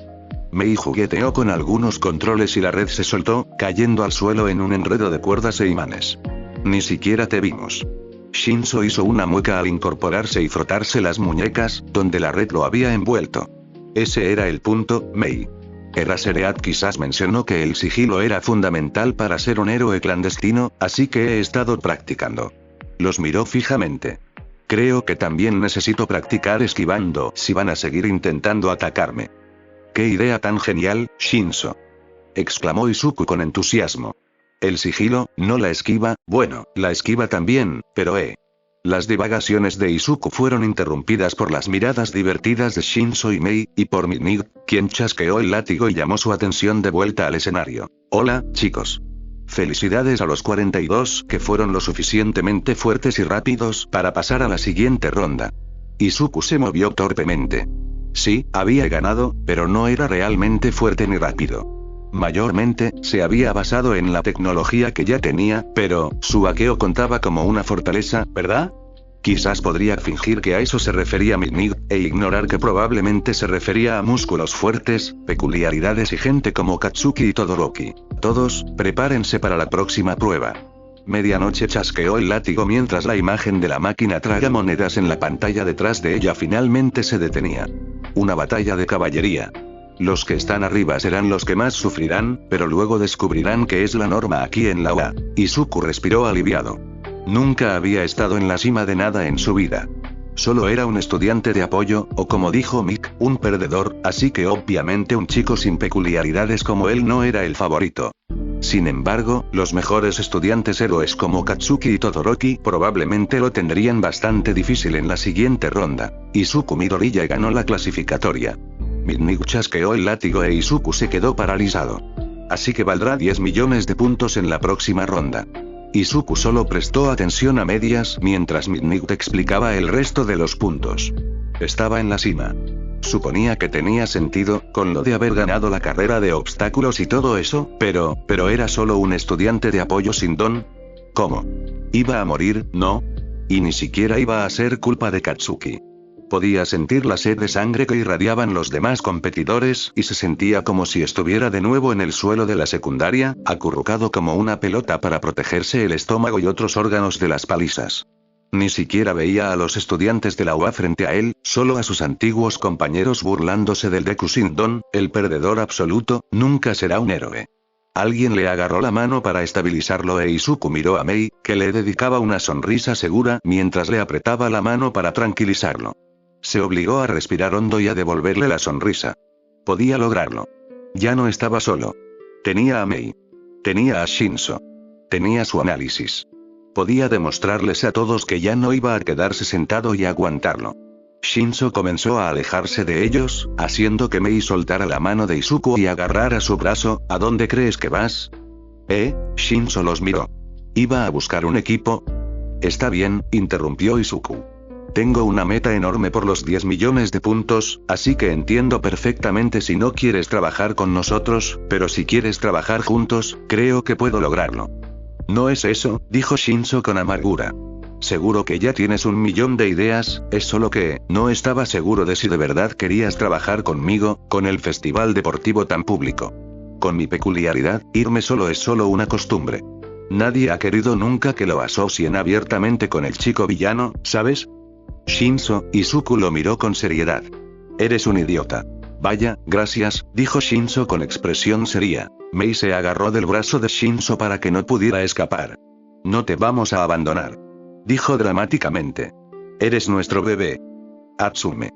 Mei jugueteó con algunos controles y la red se soltó, cayendo al suelo en un enredo de cuerdas e imanes. Ni siquiera te vimos. Shinso hizo una mueca al incorporarse y frotarse las muñecas, donde la red lo había envuelto. Ese era el punto, Mei. Erasereat quizás mencionó que el sigilo era fundamental para ser un héroe clandestino, así que he estado practicando. Los miró fijamente. Creo que también necesito practicar esquivando si van a seguir intentando atacarme. ¡Qué idea tan genial, Shinso! Exclamó Izuku con entusiasmo. El sigilo, no la esquiva, bueno, la esquiva también, pero Las divagaciones de Izuku fueron interrumpidas por las miradas divertidas de Shinso y Mei, y por Midnight, quien chasqueó el látigo y llamó su atención de vuelta al escenario. Hola, chicos. Felicidades a los 42 que fueron lo suficientemente fuertes y rápidos para pasar a la siguiente ronda. Izuku se movió torpemente. Sí, había ganado, pero no era realmente fuerte ni rápido. Mayormente, se había basado en la tecnología que ya tenía, pero, su hackeo contaba como una fortaleza, ¿verdad? Quizás podría fingir que a eso se refería Midnight, e ignorar que probablemente se refería a músculos fuertes, peculiaridades y gente como Katsuki y Todoroki. Todos, prepárense para la próxima prueba. Medianoche chasqueó el látigo mientras la imagen de la máquina tragamonedas en la pantalla detrás de ella finalmente se detenía. Una batalla de caballería. Los que están arriba serán los que más sufrirán, pero luego descubrirán que es la norma aquí en la UA. Izuku respiró aliviado. Nunca había estado en la cima de nada en su vida. Solo era un estudiante de apoyo, o como dijo Mick, un perdedor, así que obviamente un chico sin peculiaridades como él no era el favorito. Sin embargo, los mejores estudiantes héroes como Katsuki y Todoroki probablemente lo tendrían bastante difícil en la siguiente ronda. Izuku Midoriya ganó la clasificatoria. Midnight chasqueó el látigo e Izuku se quedó paralizado. Así que valdrá 10 millones de puntos en la próxima ronda. Izuku solo prestó atención a medias mientras Midnight explicaba el resto de los puntos. Estaba en la cima. Suponía que tenía sentido, con lo de haber ganado la carrera de obstáculos y todo eso, pero era solo un estudiante de apoyo sin don. ¿Cómo? ¿Iba a morir, no? Y ni siquiera iba a ser culpa de Katsuki. Podía sentir la sed de sangre que irradiaban los demás competidores y se sentía como si estuviera de nuevo en el suelo de la secundaria, acurrucado como una pelota para protegerse el estómago y otros órganos de las palizas. Ni siquiera veía a los estudiantes de la UA frente a él, solo a sus antiguos compañeros burlándose del Deku Shindon, el perdedor absoluto, nunca será un héroe. Alguien le agarró la mano para estabilizarlo e Izuku miró a Mei, que le dedicaba una sonrisa segura mientras le apretaba la mano para tranquilizarlo. Se obligó a respirar hondo y a devolverle la sonrisa. Podía lograrlo. Ya no estaba solo. Tenía a Mei. Tenía a Shinso. Tenía su análisis. Podía demostrarles a todos que ya no iba a quedarse sentado y aguantarlo. Shinso comenzó a alejarse de ellos, haciendo que Mei soltara la mano de Izuku y agarrara su brazo. ¿A dónde crees que vas? Shinso los miró. ¿Iba a buscar un equipo? Está bien, interrumpió Izuku. Tengo una meta enorme por los 10 millones de puntos, así que entiendo perfectamente si no quieres trabajar con nosotros, pero si quieres trabajar juntos, creo que puedo lograrlo. No es eso, dijo Shinso con amargura. Seguro que ya tienes 1 millón de ideas, es solo que, no estaba seguro de si de verdad querías trabajar conmigo, con el festival deportivo tan público. Con mi peculiaridad, irme solo es solo una costumbre. Nadie ha querido nunca que lo asocien abiertamente con el chico villano, ¿sabes? Shinso, Izuku lo miró con seriedad. Eres un idiota. Vaya, gracias, dijo Shinso con expresión seria. Mei se agarró del brazo de Shinso para que no pudiera escapar. No te vamos a abandonar. Dijo dramáticamente. Eres nuestro bebé. Atsume.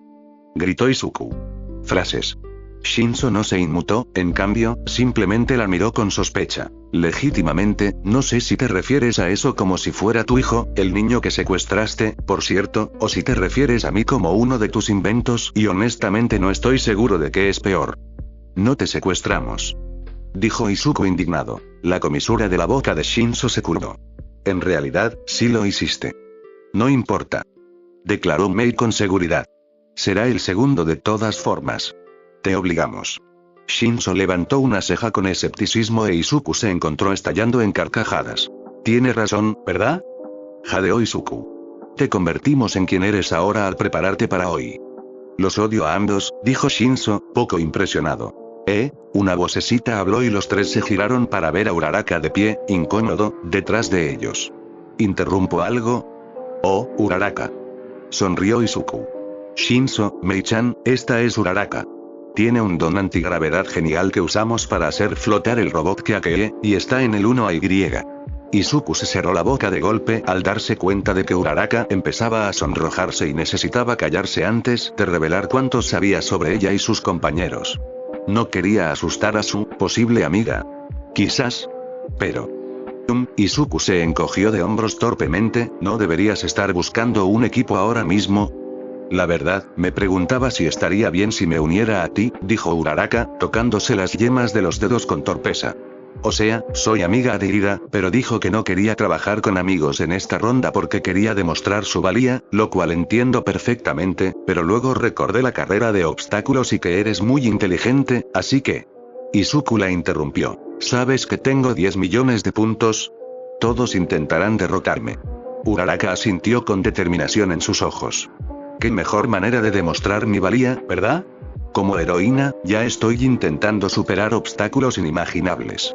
Gritó Izuku. Frases. Shinso no se inmutó, en cambio, simplemente la miró con sospecha. Legítimamente, no sé si te refieres a eso como si fuera tu hijo, el niño que secuestraste, por cierto, o si te refieres a mí como uno de tus inventos, y honestamente no estoy seguro de qué es peor. No te secuestramos. Dijo Izuku indignado. La comisura de la boca de Shinso se curvó. En realidad, sí lo hiciste. No importa. Declaró Mei con seguridad. Será el segundo de todas formas. Te obligamos. Shinso levantó una ceja con escepticismo e Izuku se encontró estallando en carcajadas. Tiene razón, ¿verdad? Jadeó Izuku. Te convertimos en quien eres ahora al prepararte para hoy. Los odio a ambos, dijo Shinso, poco impresionado. Una vocecita habló y los tres se giraron para ver a Uraraka de pie, incómodo, detrás de ellos. ¿Interrumpo algo? Oh, Uraraka. Sonrió Izuku. Shinso, Mei-chan, esta es Uraraka. Tiene un don antigravedad genial que usamos para hacer flotar el robot Keakee, y está en el 1Y. Izuku se cerró la boca de golpe al darse cuenta de que Uraraka empezaba a sonrojarse y necesitaba callarse antes de revelar cuánto sabía sobre ella y sus compañeros. No quería asustar a su posible amiga. Quizás. Pero. Izuku se encogió de hombros torpemente. ¿No deberías estar buscando un equipo ahora mismo? La verdad, me preguntaba si estaría bien si me uniera a ti, dijo Uraraka, tocándose las yemas de los dedos con torpeza. O sea, soy amiga de Ira, pero dijo que no quería trabajar con amigos en esta ronda porque quería demostrar su valía, lo cual entiendo perfectamente, pero luego recordé la carrera de obstáculos y que eres muy inteligente, así que... Izuku la interrumpió. ¿Sabes que tengo 10 millones de puntos? Todos intentarán derrotarme. Uraraka asintió con determinación en sus ojos. Qué mejor manera de demostrar mi valía, ¿verdad? Como heroína, ya estoy intentando superar obstáculos inimaginables.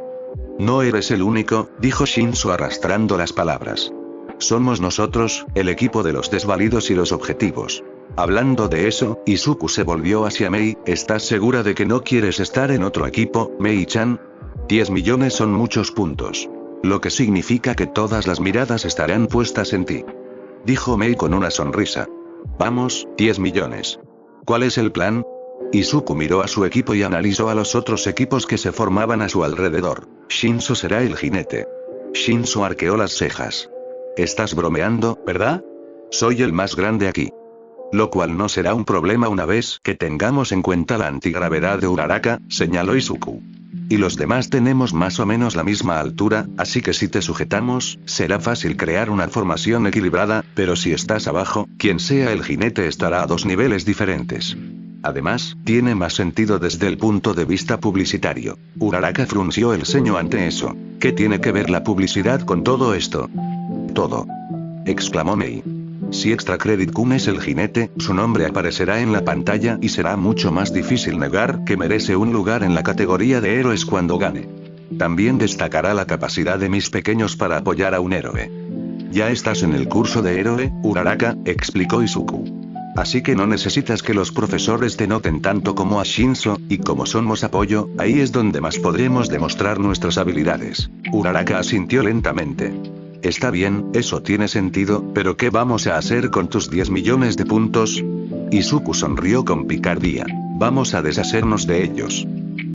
No eres el único, dijo Shinso arrastrando las palabras. Somos nosotros, el equipo de los desvalidos y los objetivos. Hablando de eso, Izuku se volvió hacia Mei. ¿Estás segura de que no quieres estar en otro equipo, Mei-chan? 10 millones son muchos puntos. Lo que significa que todas las miradas estarán puestas en ti. Dijo Mei con una sonrisa. Vamos, 10 millones. ¿Cuál es el plan? Izuku miró a su equipo y analizó a los otros equipos que se formaban a su alrededor. Shinso será el jinete. Shinso arqueó las cejas. Estás bromeando, ¿verdad? Soy el más grande aquí. Lo cual no será un problema una vez que tengamos en cuenta la antigravedad de Uraraka, señaló Izuku. Y los demás tenemos más o menos la misma altura, así que si te sujetamos, será fácil crear una formación equilibrada, pero si estás abajo, quien sea el jinete estará a 2 niveles diferentes. Además, tiene más sentido desde el punto de vista publicitario. Uraraka frunció el ceño ante eso. ¿Qué tiene que ver la publicidad con todo esto? Todo. Exclamó Mei. Si Extra Credit Kun es el jinete, su nombre aparecerá en la pantalla y será mucho más difícil negar que merece un lugar en la categoría de héroes cuando gane. También destacará la capacidad de mis pequeños para apoyar a un héroe. Ya estás en el curso de héroe, Uraraka, explicó Izuku. Así que no necesitas que los profesores te noten tanto como a Shinzo, y como somos apoyo, ahí es donde más podremos demostrar nuestras habilidades. Uraraka asintió lentamente. Está bien, eso tiene sentido, pero ¿qué vamos a hacer con tus 10 millones de puntos? Izuku sonrió con picardía. Vamos a deshacernos de ellos.